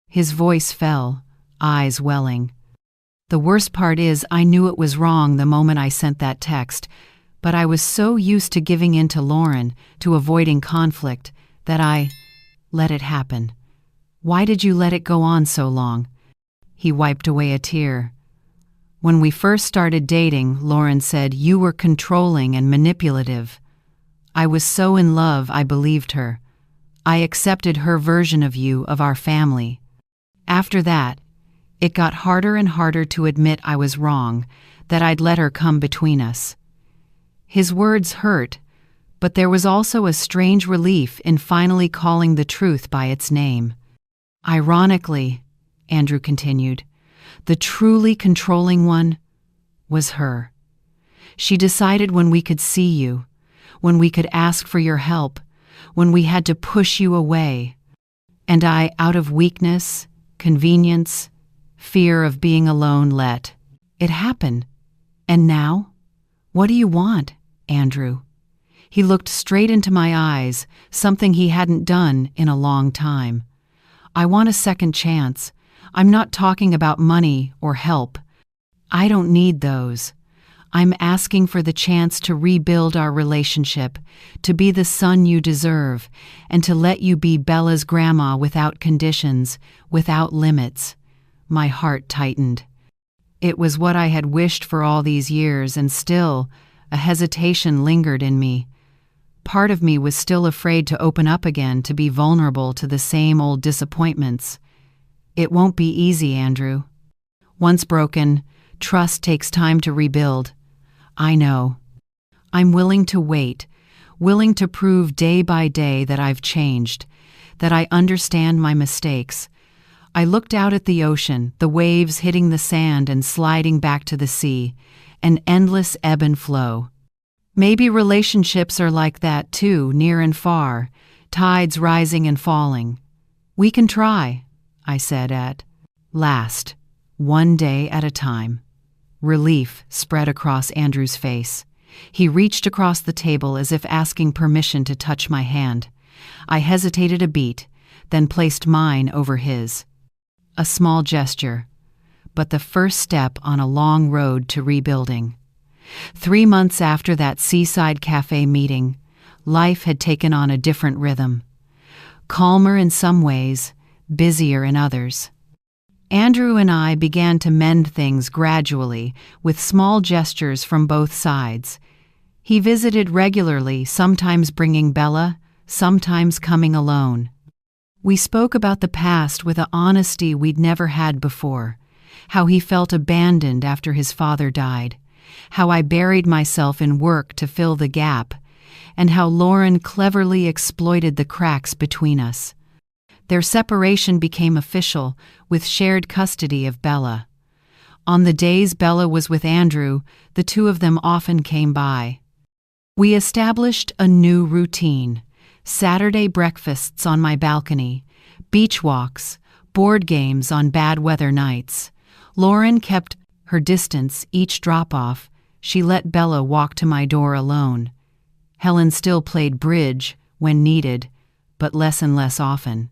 His voice fell, eyes welling. The worst part is I knew it was wrong the moment I sent that text, but I was so used to giving in to Lauren, to avoiding conflict, that I let it happen. Why did you let it go on so long? He wiped away a tear. When we first started dating, Lauren said you were controlling and manipulative. I was so in love I believed her. I accepted her version of you, of our family. After that, it got harder and harder to admit I was wrong, that I'd let her come between us. His words hurt, but there was also a strange relief in finally calling the truth by its name. Ironically, Andrew continued, The truly controlling one was her. She decided when we could see you, when we could ask for your help, when we had to push you away. And I, out of weakness, convenience, fear of being alone, let it happen. And now? What do you want, Andrew? He looked straight into my eyes, something he hadn't done in a long time. I want a second chance. I'm not talking about money or help. I don't need those. I'm asking for the chance to rebuild our relationship, to be the son you deserve, and to let you be Bella's grandma without conditions, without limits. My heart tightened. It was what I had wished for all these years, and still, a hesitation lingered in me. Part of me was still afraid to open up again, to be vulnerable to the same old disappointments. It won't be easy, Andrew. Once broken, trust takes time to rebuild. I know. I'm willing to wait, willing to prove day by day that I've changed, that I understand my mistakes. I looked out at the ocean, the waves hitting the sand and sliding back to the sea, an endless ebb and flow. Maybe relationships are like that too, near and far, tides rising and falling. We can try, I said at last, one day at a time. Relief spread across Andrew's face. He reached across the table as if asking permission to touch my hand. I hesitated a beat, then placed mine over his. A small gesture, but the first step on a long road to rebuilding. 3 months after that seaside cafe meeting, life had taken on a different rhythm. Calmer in some ways, busier in others. Andrew and I began to mend things gradually, with small gestures from both sides. He visited regularly, sometimes bringing Bella, sometimes coming alone. We spoke about the past with an honesty we'd never had before, how he felt abandoned after his father died, how I buried myself in work to fill the gap, and how Lauren cleverly exploited the cracks between us. Their separation became official, with shared custody of Bella. On the days Bella was with Andrew, the two of them often came by. We established a new routine: Saturday breakfasts on my balcony, beach walks, board games on bad weather nights. Lauren kept her distance each drop-off. She let Bella walk to my door alone. Helen still played bridge when needed, but less and less often.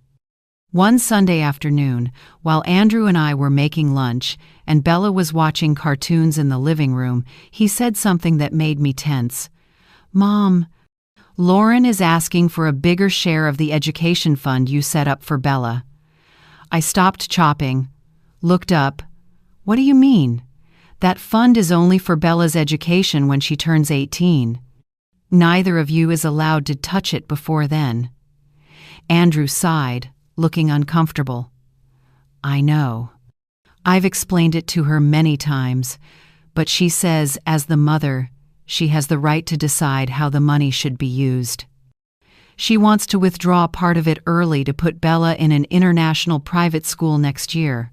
One Sunday afternoon, while Andrew and I were making lunch and Bella was watching cartoons in the living room, he said something that made me tense. "Mom, Lauren is asking for a bigger share of the education fund you set up for Bella." I stopped chopping, looked up. "What do you mean? That fund is only for Bella's education when she turns 18. Neither of you is allowed to touch it before then." Andrew sighed, looking uncomfortable. "I know. I've explained it to her many times, but she says, as the mother, she has the right to decide how the money should be used. She wants to withdraw part of it early to put Bella in an international private school next year.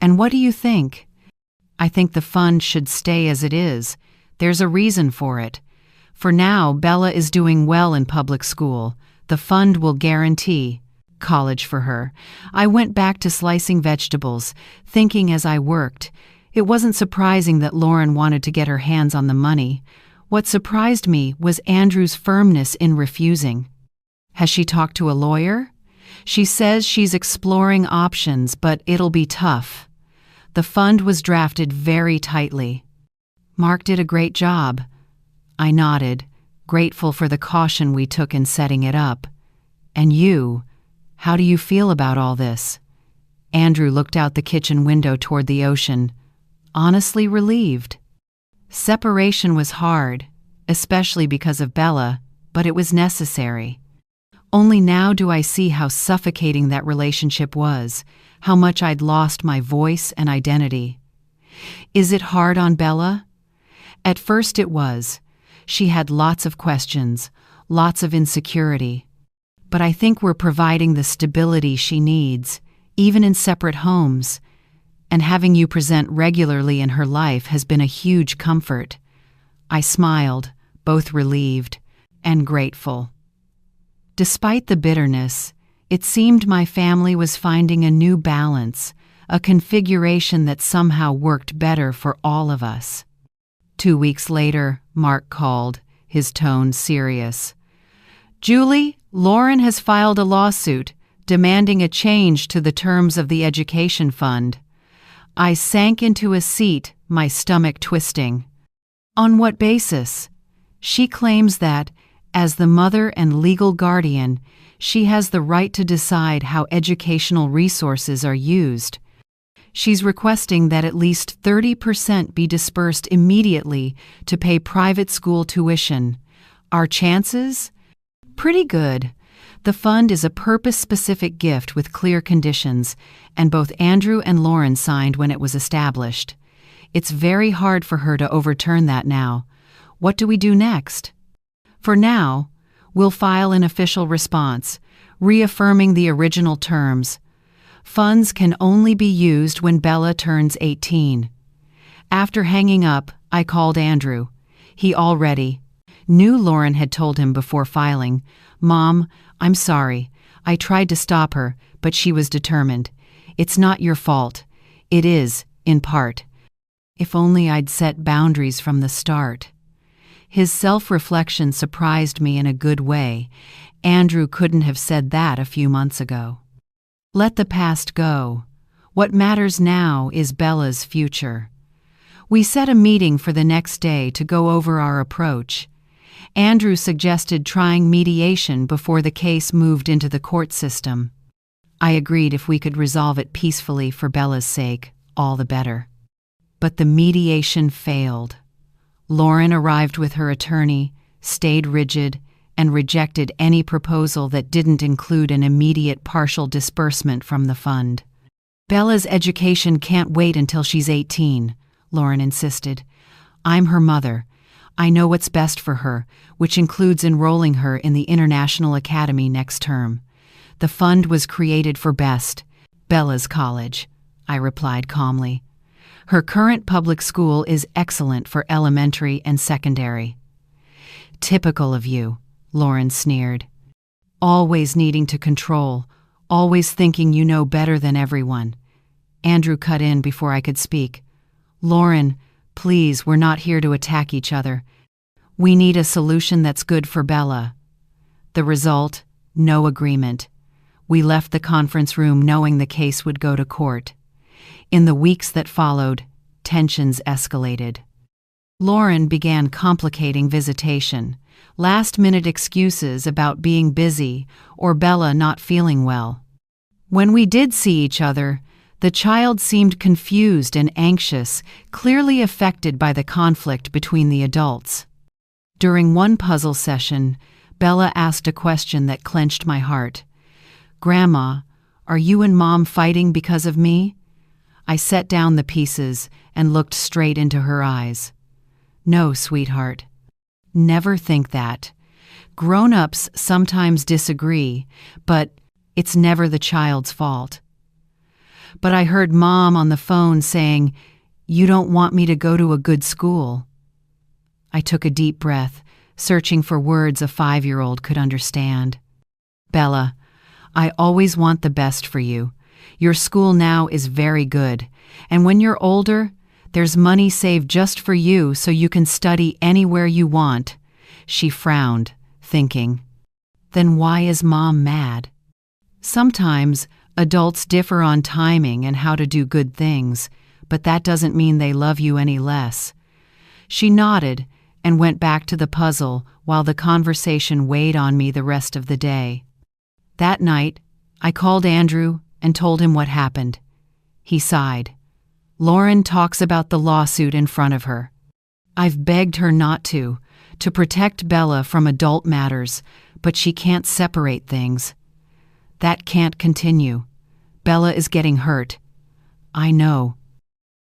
And what do you think? I think the fund should stay as it is. There's a reason for it. For now, Bella is doing well in public school. The fund will guarantee college for her." I went back to slicing vegetables, thinking as I worked. It wasn't surprising that Lauren wanted to get her hands on the money. What surprised me was Andrew's firmness in refusing. "Has she talked to a lawyer?" "She says she's exploring options, but it'll be tough." The fund was drafted very tightly. "Mark did a great job." I nodded, grateful for the caution we took in setting it up. "And you? How do you feel about all this?" Andrew looked out the kitchen window toward the ocean, honestly relieved. Separation was hard, especially because of Bella, but it was necessary. Only now do I see how suffocating that relationship was, how much I'd lost my voice and identity. Is it hard on Bella? At first it was. She had lots of questions, lots of insecurity. But I think we're providing the stability she needs, even in separate homes. and having you present regularly in her life has been a huge comfort." I smiled, both relieved and grateful. Despite the bitterness, it seemed my family was finding a new balance, a configuration that somehow worked better for all of us. 2 weeks later, Mark called, his tone serious. "Julie, Lauren has filed a lawsuit demanding a change to the terms of the education fund." I sank into a seat, my stomach twisting. "On what basis?" "She claims that, as the mother and legal guardian, she has the right to decide how educational resources are used. She's requesting that at least 30% be dispersed immediately to pay private school tuition. Our chances? Pretty good. The fund is a purpose-specific gift with clear conditions, and both Andrew and Lauren signed when it was established. It's very hard for her to overturn that now. What do we do next?" "For now, we'll file an official response, reaffirming the original terms. Funds can only be used when Bella turns 18. After hanging up, I called Andrew. He already knew Lauren had told him before filing. "Mom, I'm sorry. I tried to stop her, but she was determined. It's not your fault. It is, in part. If only I'd set boundaries from the start." His self-reflection surprised me in a good way. Andrew couldn't have said that a few months ago. Let the past go. What matters now is Bella's future. We set a meeting for the next day to go over our approach. Andrew suggested trying mediation before the case moved into the court system. I agreed if we could resolve it peacefully for Bella's sake, all the better. But the mediation failed. Lauren arrived with her attorney, stayed rigid, and rejected any proposal that didn't include an immediate partial disbursement from the fund. "Bella's education can't wait until she's 18, Lauren insisted. "I'm her mother. I know what's best for her, which includes enrolling her in the International Academy next term. The fund was created for Bella's college," I replied calmly. "Her current public school is excellent for elementary and secondary." "Typical of you," Lauren sneered. "Always needing to control, always thinking you know better than everyone." Andrew cut in before I could speak. "Lauren, please, we're not here to attack each other. We need a solution that's good for Bella." The result? No agreement. We left the conference room knowing the case would go to court. In the weeks that followed, tensions escalated. Lauren began complicating visitation, last-minute excuses about being busy or Bella not feeling well. When we did see each other, the child seemed confused and anxious, clearly affected by the conflict between the adults. During one puzzle session, Bella asked a question that clenched my heart. "Grandma, are you and Mom fighting because of me?" I set down the pieces and looked straight into her eyes. "No, sweetheart. Never think that. Grown-ups sometimes disagree, but it's never the child's fault." "But I heard Mom on the phone saying, 'You don't want me to go to a good school.'" I took a deep breath, searching for words a 5-year-old could understand. "Bella, I always want the best for you. Your school now is very good, and when you're older, there's money saved just for you so you can study anywhere you want." She frowned, thinking, "Then why is Mom mad?" Sometimes adults differ on timing and how to do good things, but that doesn't mean they love you any less. She nodded and went back to the puzzle while the conversation weighed on me the rest of the day. That night, I called Andrew and told him what happened. He sighed. "Lauren talks about the lawsuit in front of her. I've begged her not to protect Bella from adult matters, but she can't separate things. That can't continue. Bella is getting hurt." "I know.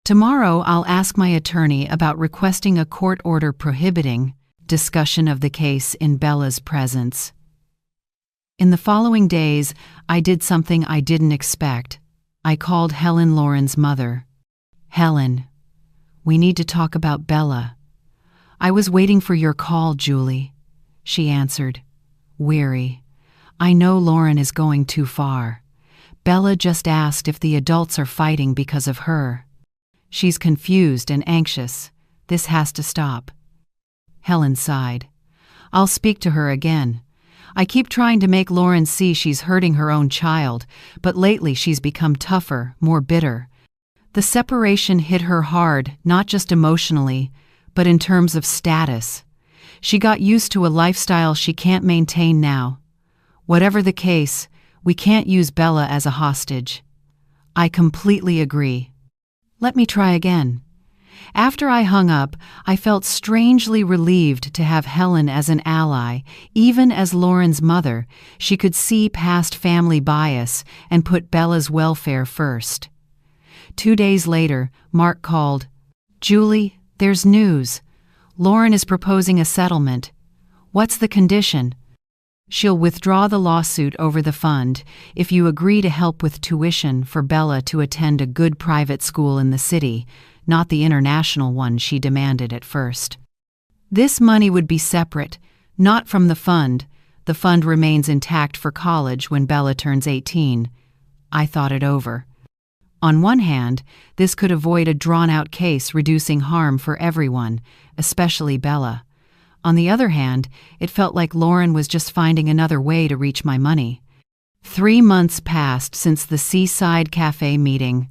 Tomorrow I'll ask my attorney about requesting a court order prohibiting discussion of the case in Bella's presence." In the following days, I did something I didn't expect. I called Helen, Lauren's mother. Helen, we need to talk about Bella. I was waiting for your call, Julie, she answered, weary. I know Lauren is going too far. Bella just asked if the adults are fighting because of her. She's confused and anxious. This has to stop. Helen sighed. I'll speak to her again. I keep trying to make Lauren see she's hurting her own child, but lately she's become tougher, more bitter. The separation hit her hard, not just emotionally, but in terms of status. She got used to a lifestyle she can't maintain now. Whatever the case, we can't use Bella as a hostage. I completely agree. Let me try again. After I hung up, I felt strangely relieved to have Helen as an ally. Even as Lauren's mother, she could see past family bias and put Bella's welfare first. 2 days later, Mark called. Julie, there's news. Lauren is proposing a settlement. What's the condition? She'll withdraw the lawsuit over the fund if you agree to help with tuition for Bella to attend a good private school in the city, not the international one she demanded at first. This money would be separate, not from the fund. The fund remains intact for college when Bella turns 18. I thought it over. On one hand, this could avoid a drawn-out case reducing harm for everyone, especially Bella. On the other hand, it felt like Lauren was just finding another way to reach my money. 3 months passed since the Seaside Cafe meeting.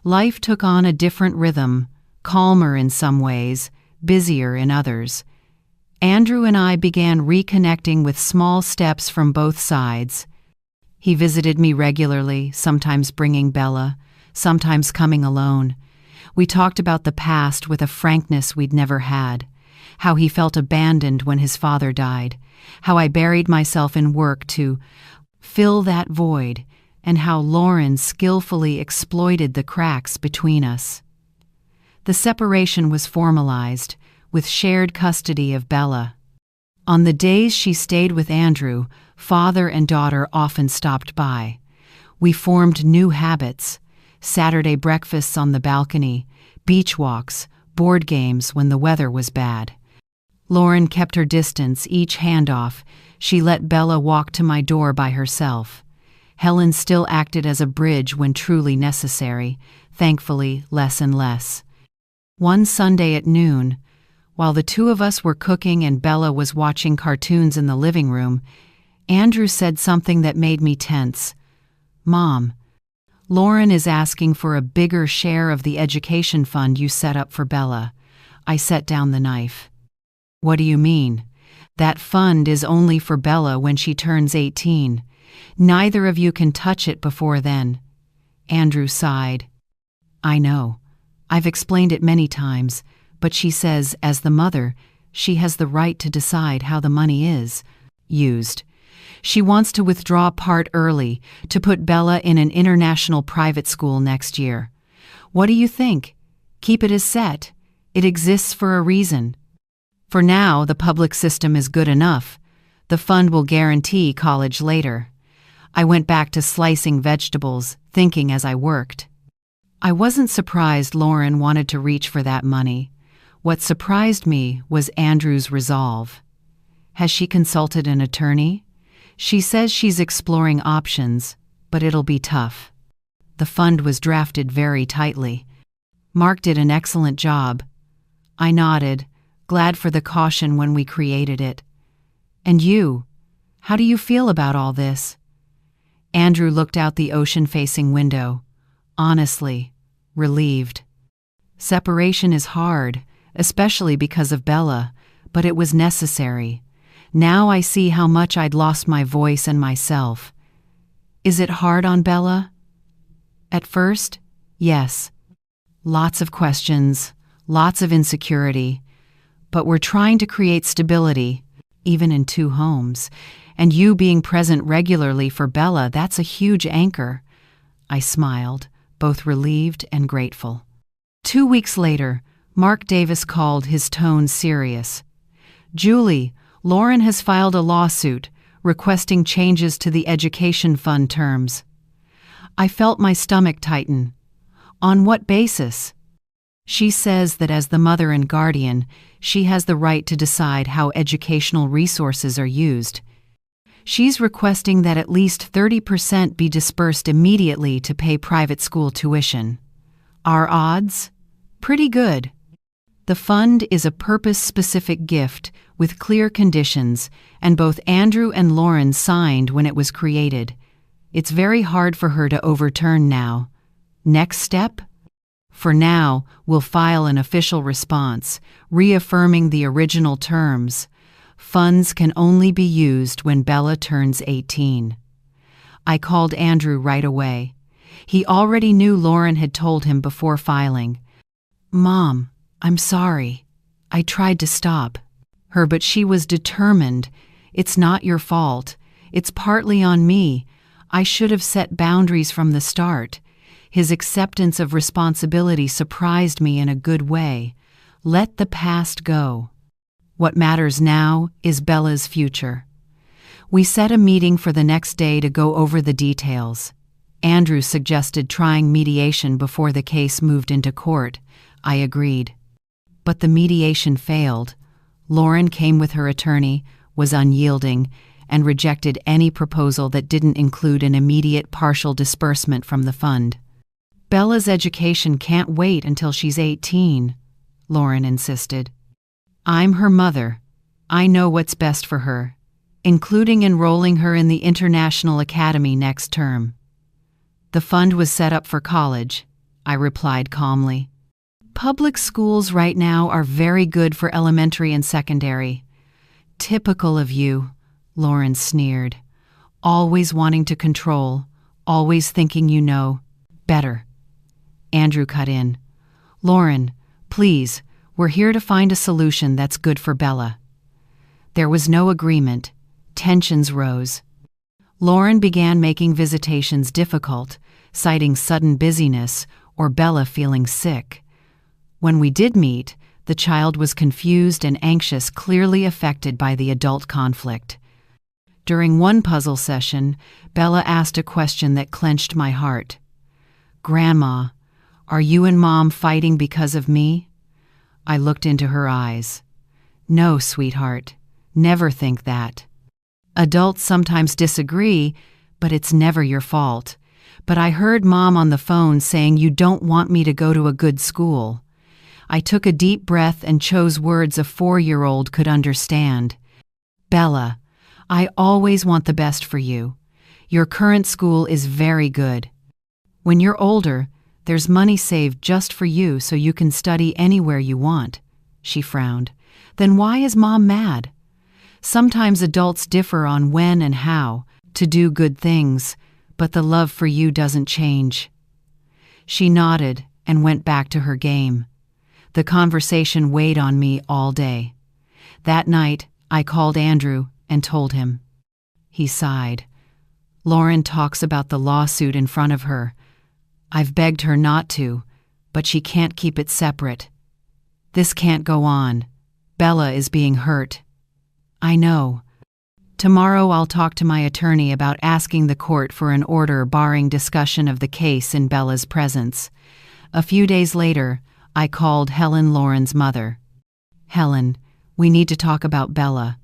Life took on a different rhythm, calmer in some ways, busier in others. Andrew and I began reconnecting with small steps from both sides. He visited me regularly, sometimes bringing Bella, sometimes coming alone. We talked about the past with a frankness we'd never had. How he felt abandoned when his father died, how I buried myself in work to fill that void, and how Lauren skillfully exploited the cracks between us. The separation was formalized, with shared custody of Bella. On the days she stayed with Andrew, father and daughter often stopped by. We formed new habits: Saturday breakfasts on the balcony, beach walks, board games when the weather was bad. Lauren kept her distance, each handoff. She let Bella walk to my door by herself. Helen still acted as a bridge when truly necessary, thankfully less and less. One Sunday at noon, while the two of us were cooking and Bella was watching cartoons in the living room, Andrew said something that made me tense. Mom, Lauren is asking for a bigger share of the education fund you set up for Bella. I set down the knife. What do you mean? That fund is only for Bella when she turns 18. Neither of you can touch it before then. Andrew sighed. I know. I've explained it many times, but she says, as the mother, she has the right to decide how the money is used. She wants to withdraw part early to put Bella in an international private school next year. What do you think? Keep it as set. It exists for a reason. For now, the public system is good enough. The fund will guarantee college later. I went back to slicing vegetables, thinking as I worked. I wasn't surprised Lauren wanted to reach for that money. What surprised me was Andrew's resolve. Has she consulted an attorney? She says she's exploring options, but it'll be tough. The fund was drafted very tightly. Mark did an excellent job. I nodded, glad for the caution when we created it. And you? How do you feel about all this? Andrew looked out the ocean-facing window. Honestly, relieved. Separation is hard, especially because of Bella, but it was necessary. Now I see how much I'd lost my voice and myself. Is it hard on Bella? At first, yes. Lots of questions, lots of insecurity. But we're trying to create stability, even in 2 homes. And you being present regularly for Bella, that's a huge anchor. I smiled, both relieved and grateful. 2 weeks later, Mark Davis called, his tone serious. Julie, Lauren has filed a lawsuit requesting changes to the education fund terms. I felt my stomach tighten. On what basis? She says that as the mother and guardian, she has the right to decide how educational resources are used. She's requesting that at least 30% be dispersed immediately to pay private school tuition. Our odds? Pretty good. The fund is a purpose-specific gift with clear conditions, and both Andrew and Lauren signed when it was created. It's very hard for her to overturn now. Next step? For now, we'll file an official response, reaffirming the original terms. Funds can only be used when Bella turns 18. I called Andrew right away. He already knew Lauren had told him before filing. "Mom, I'm sorry. I tried to stop her, but she was determined. It's not your fault. It's partly on me. I should have set boundaries from the start." His acceptance of responsibility surprised me in a good way. Let the past go. What matters now is Bella's future. We set a meeting for the next day to go over the details. Andrew suggested trying mediation before the case moved into court. I agreed. But the mediation failed. Lauren came with her attorney, was unyielding, and rejected any proposal that didn't include an immediate partial disbursement from the fund. "Bella's education can't wait until she's 18, Lauren insisted. "I'm her mother. I know what's best for her, including enrolling her in the International Academy next term." "The fund was set up for college," I replied calmly. "Public schools right now are very good for elementary and secondary." "Typical of you," Lauren sneered. "Always wanting to control, always thinking you know better." Andrew cut in. "Lauren, please, we're here to find a solution that's good for Bella." There was no agreement. Tensions rose. Lauren began making visitations difficult, citing sudden busyness or Bella feeling sick. When we did meet, the child was confused and anxious, clearly affected by the adult conflict. During one puzzle session, Bella asked a question that clenched my heart. "Grandma, are you and Mom fighting because of me?" I looked into her eyes. "No, sweetheart. Never think that. Adults sometimes disagree, but it's never your fault. But I heard Mom on the phone saying you don't want me to go to a good school." I took a deep breath and chose words a 4-year-old could understand. "Bella, I always want the best for you. Your current school is very good. When you're older, there's money saved just for you so you can study anywhere you want." She frowned. "Then why is Mom mad?" "Sometimes adults differ on when and how to do good things, but the love for you doesn't change." She nodded and went back to her game. The conversation weighed on me all day. That night, I called Andrew and told him. He sighed. "Lauren talks about the lawsuit in front of her. I've begged her not to, but she can't keep it separate. This can't go on. Bella is being hurt." "I know. Tomorrow I'll talk to my attorney about asking the court for an order barring discussion of the case in Bella's presence." A few days later, I called Helen, Lauren's mother. "Helen, we need to talk about Bella."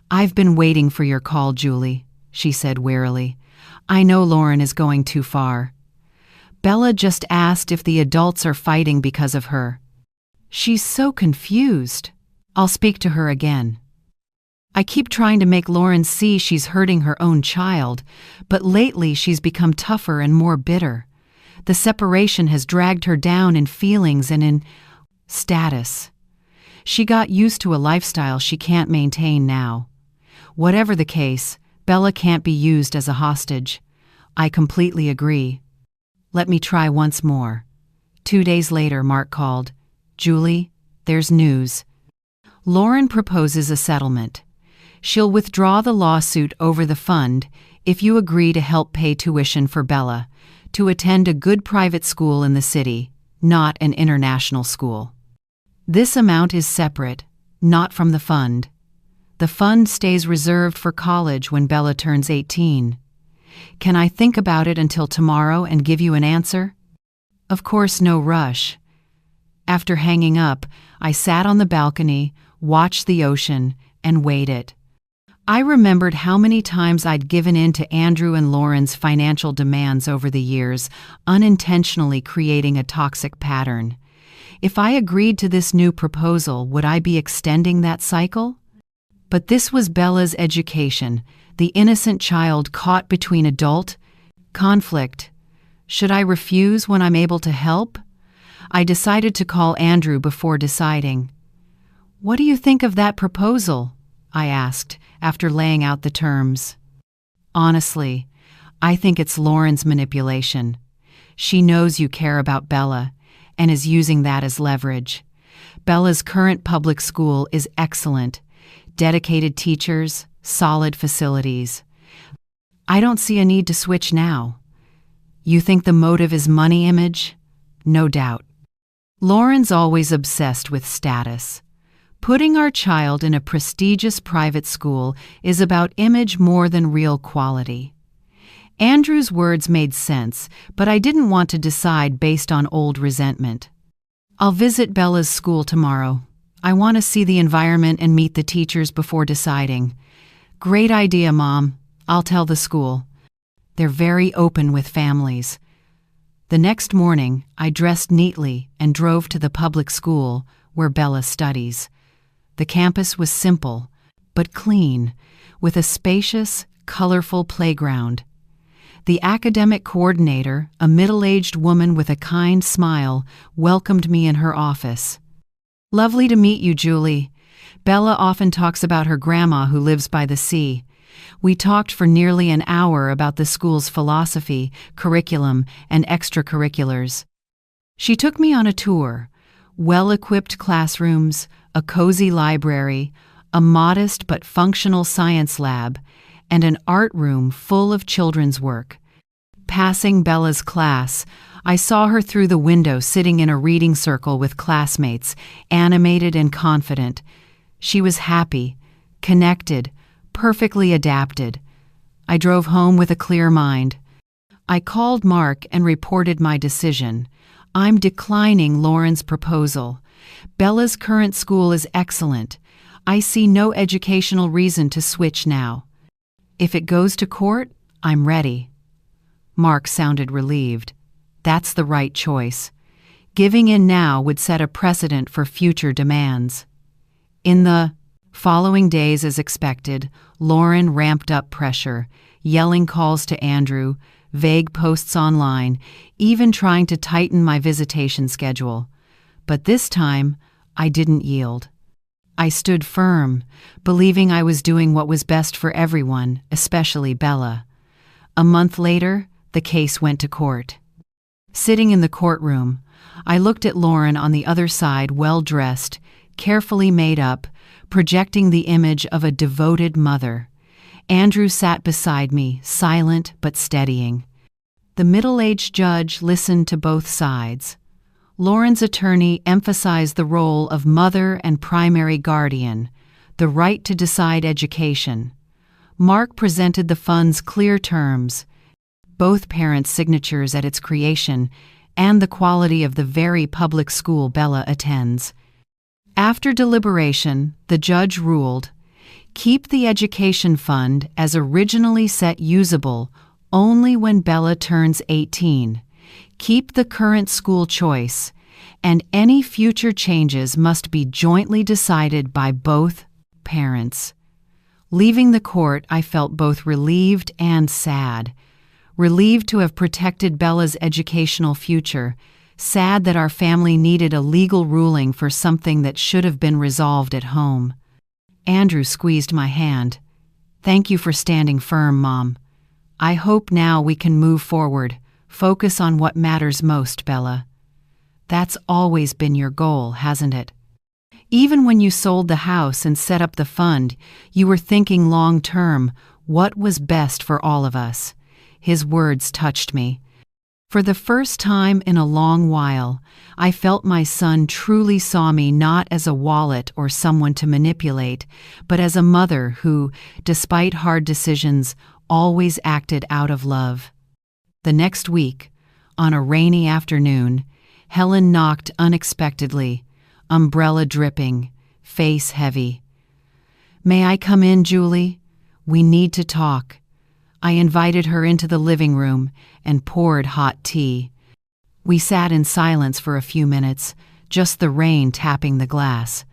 "I've been waiting for your call, Julie," she said wearily. "I know Lauren is going too far. Bella just asked if the adults are fighting because of her. She's so confused. I'll speak to her again. I keep trying to make Lauren see she's hurting her own child, but lately she's become tougher and more bitter. The separation has dragged her down in feelings and in status. She got used to a lifestyle she can't maintain now. Whatever the case, Bella can't be used as a hostage." I completely agree. "Let me try once more." 2 days later, Mark called. "Julie, there's news. Lauren proposes a settlement. She'll withdraw the lawsuit over the fund if you agree to help pay tuition for Bella to attend a good private school in the city, not an international school. This amount is separate, not from the fund. The fund stays reserved for college when Bella turns 18. Can I think about it until tomorrow and give you an answer?" "Of course, no rush." After hanging up, I sat on the balcony, watched the ocean, and waited. I remembered how many times I'd given in to Andrew and Lauren's financial demands over the years, unintentionally creating a toxic pattern. If I agreed to this new proposal, would I be extending that cycle? But this was Bella's education, the innocent child caught between adult conflict. Should I refuse when I'm able to help? I decided to call Andrew before deciding. "What do you think of that proposal?" I asked, after laying out the terms. "Honestly, I think it's Lauren's manipulation. She knows you care about Bella and is using that as leverage. Bella's current public school is excellent. Dedicated teachers, solid facilities. I don't see a need to switch now. You think the motive is money image? No doubt. Lauren's always obsessed with status. Putting our child in a prestigious private school is about image more than real quality." Andrew's words made sense, but I didn't want to decide based on old resentment. "I'll visit Bella's school tomorrow. I want to see the environment and meet the teachers before deciding." "Great idea, Mom. I'll tell the school. They're very open with families." The next morning, I dressed neatly and drove to the public school where Bella studies. The campus was simple, but clean, with a spacious, colorful playground. The academic coordinator, a middle-aged woman with a kind smile, welcomed me in her office. "Lovely to meet you, Julie. Bella often talks about her grandma who lives by the sea." We talked for nearly an hour about the school's philosophy, curriculum, and extracurriculars. She took me on a tour. Well-equipped classrooms, a cozy library, a modest but functional science lab, and an art room full of children's work. Passing Bella's class, I saw her through the window sitting in a reading circle with classmates, animated and confident. She was happy, connected, perfectly adapted. I drove home with a clear mind. I called Mark and reported my decision. I'm declining Lauren's proposal. Bella's current school is excellent. I see no educational reason to switch now. If it goes to court, I'm ready. Mark sounded relieved. That's the right choice. Giving in now would set a precedent for future demands. In the following days, as expected, Lauren ramped up pressure, yelling calls to Andrew, vague posts online, even trying to tighten my visitation schedule. But this time, I didn't yield. I stood firm, believing I was doing what was best for everyone, especially Bella. A month later, the case went to court. Sitting in the courtroom, I looked at Lauren on the other side, well-dressed, carefully made up, projecting the image of a devoted mother. Andrew sat beside me, silent but steadying. The middle-aged judge listened to both sides. Lauren's attorney emphasized the role of mother and primary guardian, the right to decide education. Mark presented the fund's clear terms, both parents' signatures at its creation, and the quality of the very public school Bella attends. After deliberation, the judge ruled, keep the education fund as originally set usable only when Bella turns 18. Keep the current school choice, and any future changes must be jointly decided by both parents. Leaving the court, I felt both relieved and sad. Relieved to have protected Bella's educational future, sad that our family needed a legal ruling for something that should have been resolved at home. Andrew squeezed my hand. Thank you for standing firm, Mom. I hope now we can move forward, focus on what matters most, Bella. That's always been your goal, hasn't it? Even when you sold the house and set up the fund, you were thinking long-term, what was best for all of us. His words touched me. For the first time in a long while, I felt my son truly saw me not as a wallet or someone to manipulate, but as a mother who, despite hard decisions, always acted out of love. The next week, on a rainy afternoon, Helen knocked unexpectedly, umbrella dripping, face heavy. "May I come in, Julie? We need to talk." I invited her into the living room and poured hot tea. We sat in silence for a few minutes, just the rain tapping the glass.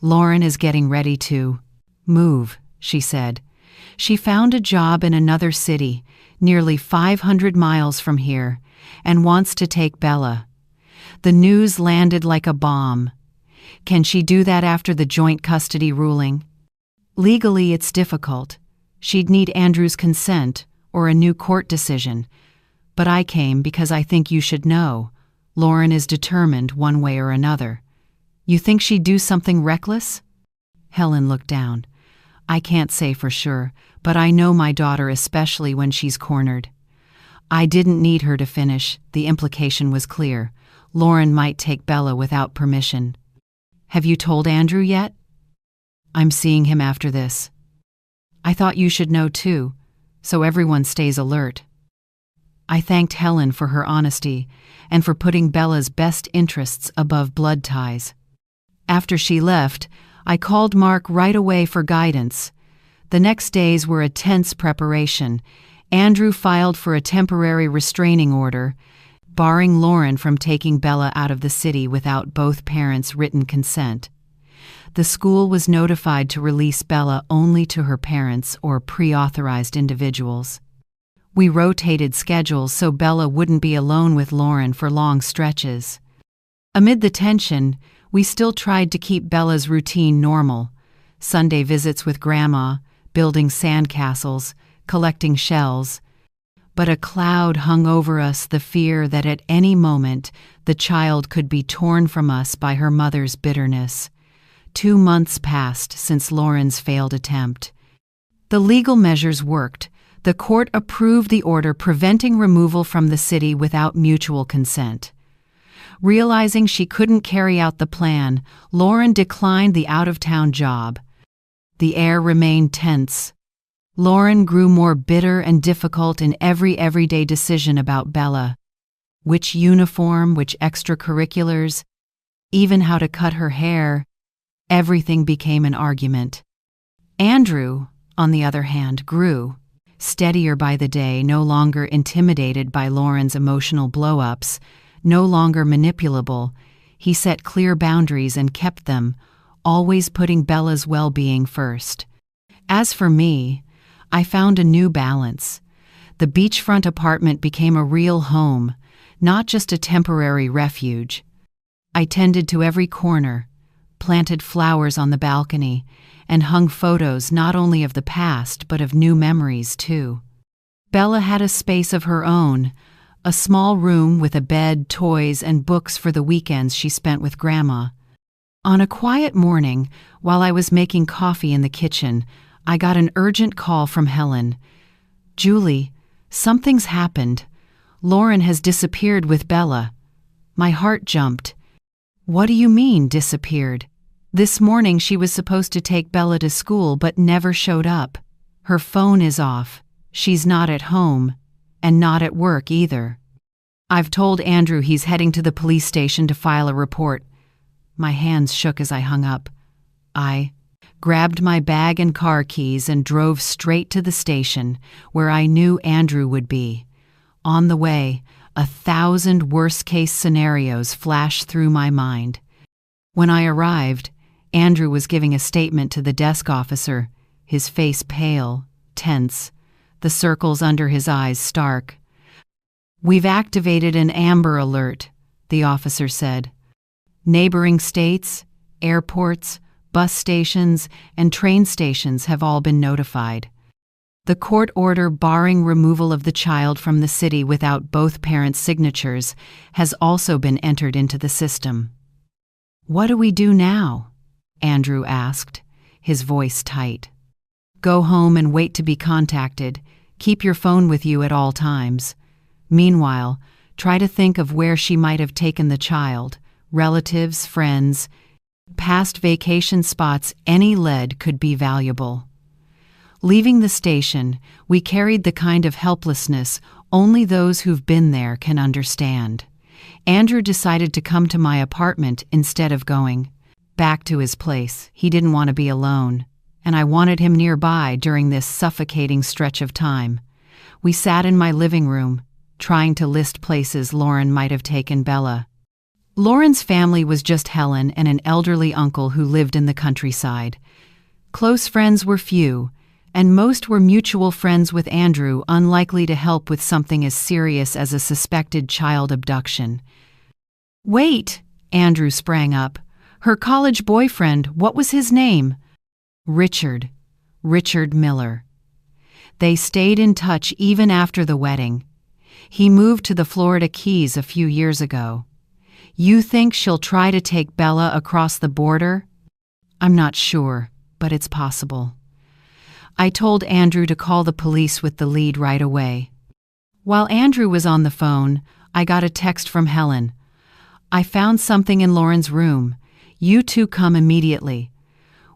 "Lauren is getting ready to move," she said. "She found a job in another city, nearly 500 miles from here, and wants to take Bella." The news landed like a bomb. "Can she do that after the joint custody ruling?" "Legally, it's difficult. She'd need Andrew's consent or a new court decision. But I came because I think you should know. Lauren is determined one way or another." "You think she'd do something reckless?" Helen looked down. "I can't say for sure, but I know my daughter, especially when she's cornered." I didn't need her to finish. The implication was clear. Lauren might take Bella without permission. "Have you told Andrew yet?" "I'm seeing him after this." "I thought you should know too, so everyone stays alert." I thanked Helen for her honesty and for putting Bella's best interests above blood ties. After she left, I called Mark right away for guidance. The next days were a tense preparation. Andrew filed for a temporary restraining order, barring Lauren from taking Bella out of the city without both parents' written consent. The school was notified to release Bella only to her parents or pre-authorized individuals. We rotated schedules so Bella wouldn't be alone with Lauren for long stretches. Amid the tension, we still tried to keep Bella's routine normal. Sunday visits with Grandma, building sandcastles, collecting shells. But a cloud hung over us, the fear that at any moment the child could be torn from us by her mother's bitterness. 2 months passed since Lauren's failed attempt. The legal measures worked. The court approved the order preventing removal from the city without mutual consent. Realizing she couldn't carry out the plan, Lauren declined the out-of-town job. The air remained tense. Lauren grew more bitter and difficult in every everyday decision about Bella. Which uniform, which extracurriculars, even how to cut her hair. Everything became an argument. Andrew, on the other hand, grew. Steadier by the day, no longer intimidated by Lauren's emotional blow-ups, no longer manipulable. He set clear boundaries and kept them, always putting Bella's well-being first. As for me, I found a new balance. The beachfront apartment became a real home, not just a temporary refuge. I tended to every corner, planted flowers on the balcony, and hung photos not only of the past but of new memories too. Bella had a space of her own, a small room with a bed, toys, and books for the weekends she spent with Grandma. On a quiet morning, while I was making coffee in the kitchen, I got an urgent call from Helen. "Julie, something's happened. Lauren has disappeared with Bella." My heart jumped. "What do you mean, disappeared?" "This morning she was supposed to take Bella to school but never showed up. Her phone is off. She's not at home, and not at work either. I've told Andrew he's heading to the police station to file a report." My hands shook as I hung up. I grabbed my bag and car keys and drove straight to the station, where I knew Andrew would be. On the way, 1,000 worst-case scenarios flashed through my mind. When I arrived, Andrew was giving a statement to the desk officer, his face pale, tense, the circles under his eyes stark. "We've activated an Amber Alert," the officer said. "Neighboring states, airports, bus stations, and train stations have all been notified. The court order barring removal of the child from the city without both parents' signatures has also been entered into the system." "What do we do now?" Andrew asked, his voice tight. "Go home and wait to be contacted. Keep your phone with you at all times. Meanwhile, try to think of where she might have taken the child, relatives, friends, past vacation spots. Any lead could be valuable." Leaving the station, we carried the kind of helplessness only those who've been there can understand. Andrew decided to come to my apartment instead of going back to his place. He didn't want to be alone, and I wanted him nearby during this suffocating stretch of time. We sat in my living room, trying to list places Lauren might have taken Bella. Lauren's family was just Helen and an elderly uncle who lived in the countryside. Close friends were few, and most were mutual friends with Andrew, unlikely to help with something as serious as a suspected child abduction. "Wait!" Andrew sprang up. "Her college boyfriend, what was his name?" "Richard. Richard Miller. They stayed in touch even after the wedding. He moved to the Florida Keys a few years ago. You think she'll try to take Bella across the border?" "I'm not sure, but it's possible." I told Andrew to call the police with the lead right away. While Andrew was on the phone, I got a text from Helen. "I found something in Lauren's room. You two come immediately."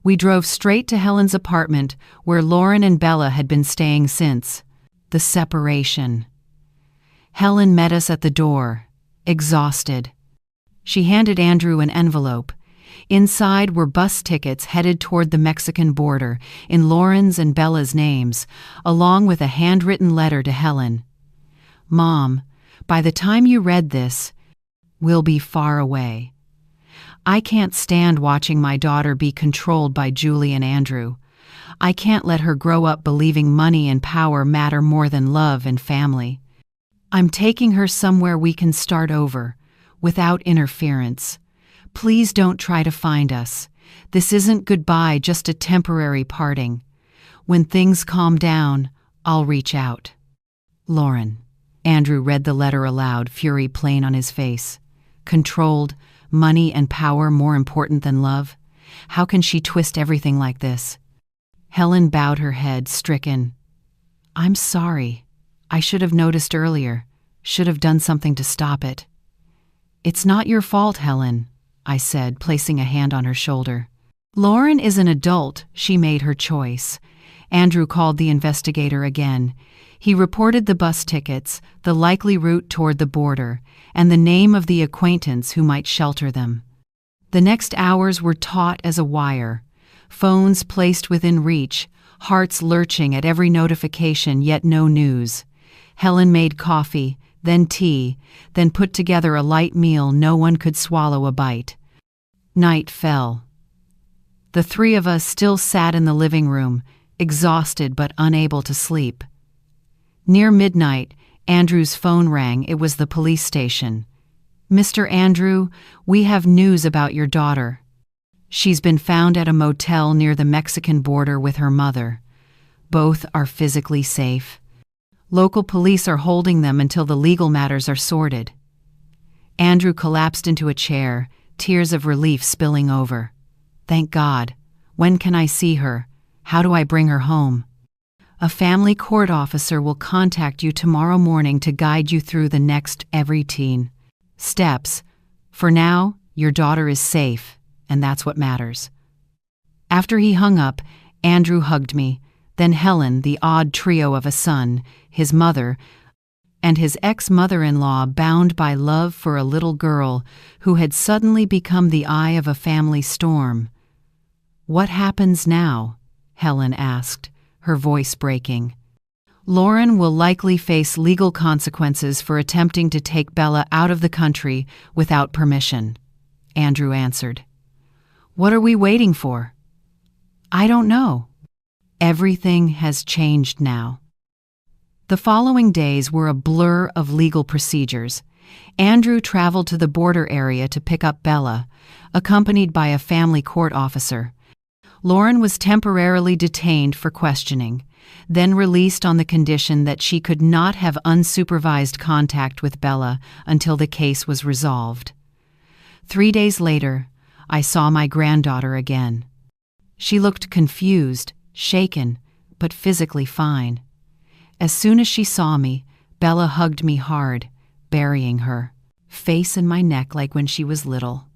We drove straight to Helen's apartment, where Lauren and Bella had been staying since the separation. Helen met us at the door, exhausted. She handed Andrew an envelope. Inside were bus tickets headed toward the Mexican border in Lauren's and Bella's names, along with a handwritten letter to Helen. "Mom, by the time you read this, we'll be far away. I can't stand watching my daughter be controlled by Julie and Andrew. I can't let her grow up believing money and power matter more than love and family. I'm taking her somewhere we can start over, without interference. Please don't try to find us. This isn't goodbye, just a temporary parting. When things calm down, I'll reach out. Lauren." Andrew read the letter aloud, fury plain on his face. Controlled, money and power more important than love? How can she twist everything like this? Helen bowed her head, stricken. "I'm sorry. I should have noticed earlier, should have done something to stop it." "It's not your fault, Helen," I said, placing a hand on her shoulder. "Lauren is an adult. She made her choice." Andrew called the investigator again. He reported the bus tickets, the likely route toward the border, and the name of the acquaintance who might shelter them. The next hours were taut as a wire. Phones placed within reach, hearts lurching at every notification, yet no news. Helen made coffee, then tea, then put together a light meal no one could swallow a bite. Night fell. The three of us still sat in the living room, exhausted but unable to sleep. Near midnight, Andrew's phone rang. It was the police station. "Mr. Andrew, we have news about your daughter. She's been found at a motel near the Mexican border with her mother. Both are physically safe. Local police are holding them until the legal matters are sorted." Andrew collapsed into a chair, tears of relief spilling over. "Thank God. When can I see her? How do I bring her home?" "A family court officer will contact you tomorrow morning to guide you through the next every steps. For now, your daughter is safe, and that's what matters." After he hung up, Andrew hugged me, then Helen, the odd trio of a son, his mother, and his ex-mother-in-law, bound by love for a little girl who had suddenly become the eye of a family storm. "What happens now?" Helen asked, her voice breaking. "Lauren will likely face legal consequences for attempting to take Bella out of the country without permission," Andrew answered. "What are we waiting for?" "I don't know. Everything has changed now." The following days were a blur of legal procedures. Andrew traveled to the border area to pick up Bella, accompanied by a family court officer. Lauren was temporarily detained for questioning, then released on the condition that she could not have unsupervised contact with Bella until the case was resolved. 3 days later, I saw my granddaughter again. She looked confused, shaken, but physically fine. As soon as she saw me, Bella hugged me hard, burying her face in my neck like when she was little.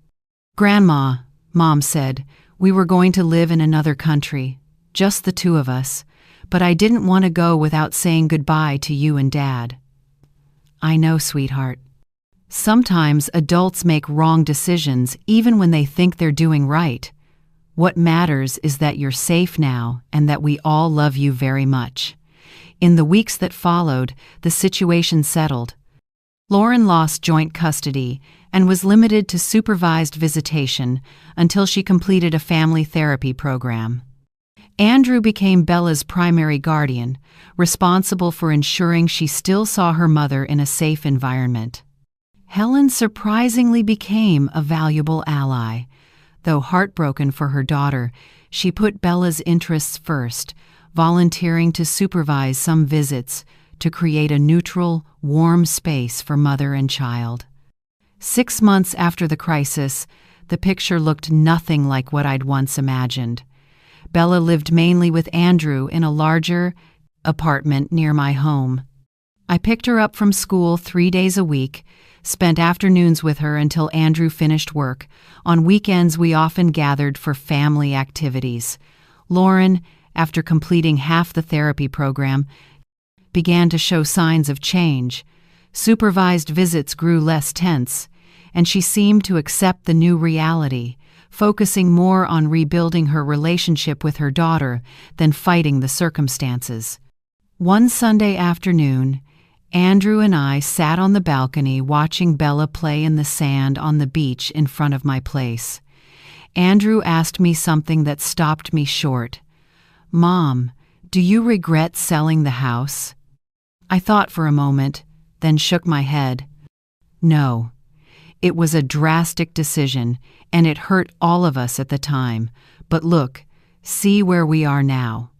"Grandma," Mom said, "we were going to live in another country, just the two of us, but I didn't want to go without saying goodbye to you and Dad." "I know, sweetheart." Sometimes adults make wrong decisions even when they think they're doing right. What matters is that you're safe now and that we all love you very much." In the weeks that followed, the situation settled. Lauren lost joint custody and was limited to supervised visitation until she completed a family therapy program. Andrew became Bella's primary guardian, responsible for ensuring she still saw her mother in a safe environment. Helen surprisingly became a valuable ally. Though heartbroken for her daughter, she put Bella's interests first, volunteering to supervise some visits to create a neutral, warm space for mother and child. 6 months after the crisis, the picture looked nothing like what I'd once imagined. Bella lived mainly with Andrew in a larger apartment near my home. I picked her up from school 3 days a week, spent afternoons with her until Andrew finished work. On weekends, we often gathered for family activities. Lauren, after completing half the therapy program, began to show signs of change. Supervised visits grew less tense, and she seemed to accept the new reality, focusing more on rebuilding her relationship with her daughter than fighting the circumstances. One Sunday afternoon, Andrew and I sat on the balcony watching Bella play in the sand on the beach in front of my place. Andrew asked me something that stopped me short. "Mom, do you regret selling the house?" I thought for a moment, then shook my head. No. It was a drastic decision, and it hurt all of us at the time. But look, see where we are now.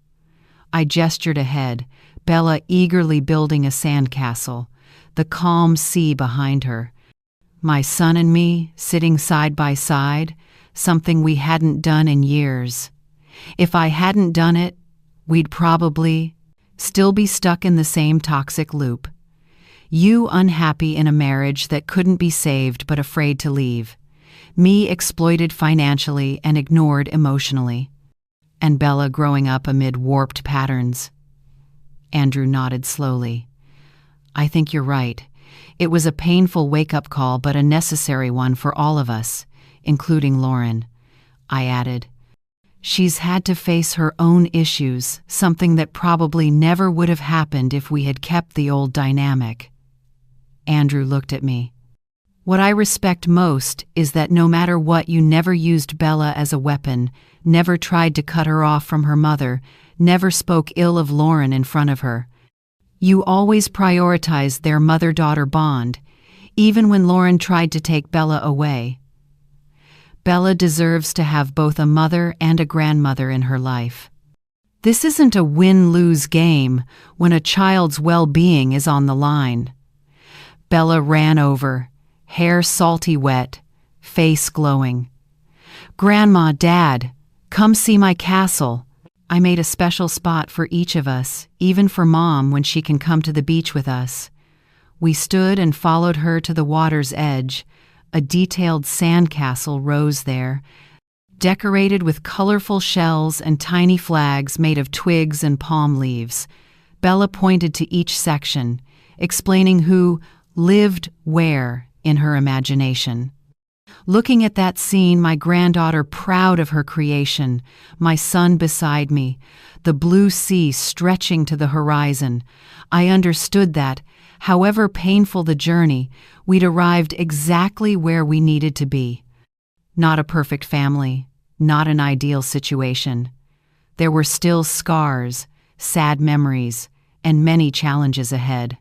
I gestured ahead, Bella eagerly building a sandcastle, the calm sea behind her. My son and me sitting side by side, something we hadn't done in years. If I hadn't done it, we'd probably still be stuck in the same toxic loop. You unhappy in a marriage that couldn't be saved but afraid to leave. Me exploited financially and ignored emotionally. And Bella growing up amid warped patterns. Andrew nodded slowly. I think you're right. It was a painful wake-up call, but a necessary one for all of us, including Lauren. I added, she's had to face her own issues, something that probably never would have happened if we had kept the old dynamic. Andrew looked at me. What I respect most is that no matter what, you never used Bella as a weapon, never tried to cut her off from her mother, never spoke ill of Lauren in front of her. You always prioritized their mother-daughter bond, even when Lauren tried to take Bella away. Bella deserves to have both a mother and a grandmother in her life. This isn't a win-lose game when a child's well-being is on the line. Bella ran over, hair salty wet, face glowing. Grandma, Dad, come see my castle. I made a special spot for each of us, even for Mom when she can come to the beach with us. We stood and followed her to the water's edge. A detailed sandcastle rose there, decorated with colorful shells and tiny flags made of twigs and palm leaves. Bella pointed to each section, explaining who lived where in her imagination. Looking at that scene, my granddaughter proud of her creation, my son beside me, the blue sea stretching to the horizon, I understood that, however painful the journey, we'd arrived exactly where we needed to be. Not a perfect family, not an ideal situation. There were still scars, sad memories, and many challenges ahead.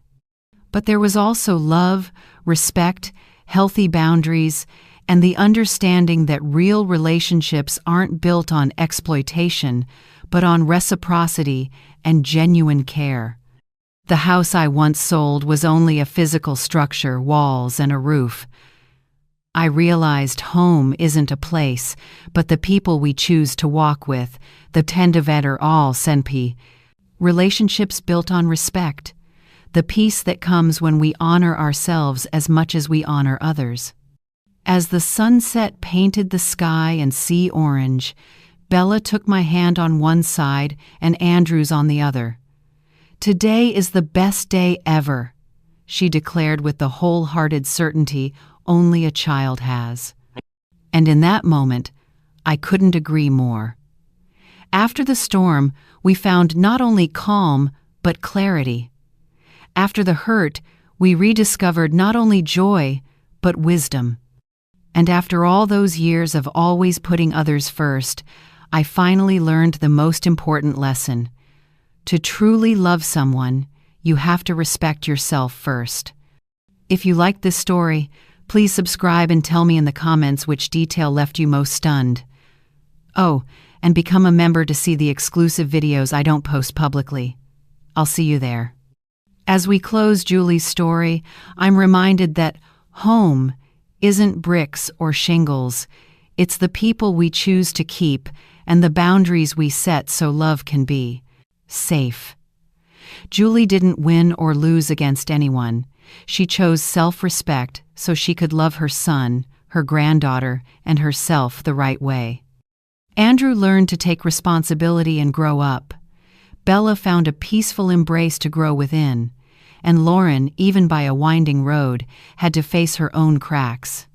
But there was also love, respect, healthy boundaries, and the understanding that real relationships aren't built on exploitation, but on reciprocity and genuine care. The house I once sold was only a physical structure, walls and a roof. I realized home isn't a place, but the people we choose to walk with, the tendevetter all senpi. Relationships built on respect. The peace that comes when we honor ourselves as much as we honor others. As the sunset painted the sky and sea orange, Bella took my hand on one side and Andrew's on the other. Today is the best day ever, she declared with the wholehearted certainty only a child has. And in that moment, I couldn't agree more. After the storm, we found not only calm, but clarity. After the hurt, we rediscovered not only joy, but wisdom. And after all those years of always putting others first, I finally learned the most important lesson. To truly love someone, you have to respect yourself first. If you liked this story, please subscribe and tell me in the comments which detail left you most stunned. Oh, and become a member to see the exclusive videos I don't post publicly. I'll see you there. As we close Julie's story, I'm reminded that home isn't bricks or shingles. It's the people we choose to keep and the boundaries we set so love can be safe. Julie didn't win or lose against anyone. She chose self-respect so she could love her son, her granddaughter, and herself the right way. Andrew learned to take responsibility and grow up. Bella found a peaceful embrace to grow within. And Lauren, even by a winding road, had to face her own cracks.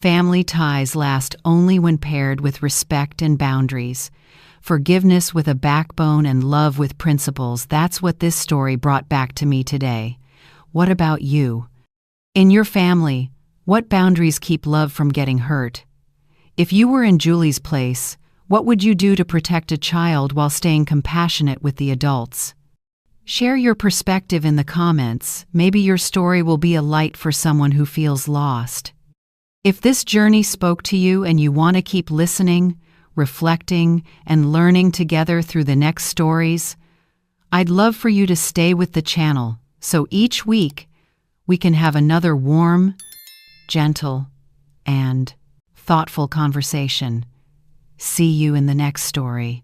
Family ties last only when paired with respect and boundaries. Forgiveness with a backbone and love with principles, that's what this story brought back to me today. What about you? In your family, what boundaries keep love from getting hurt? If you were in Julie's place, what would you do to protect a child while staying compassionate with the adults? Share your perspective in the comments. Maybe your story will be a light for someone who feels lost. If this journey spoke to you and you want to keep listening, reflecting, and learning together through the next stories, I'd love for you to stay with the channel so each week we can have another warm, gentle, and thoughtful conversation. See you in the next story.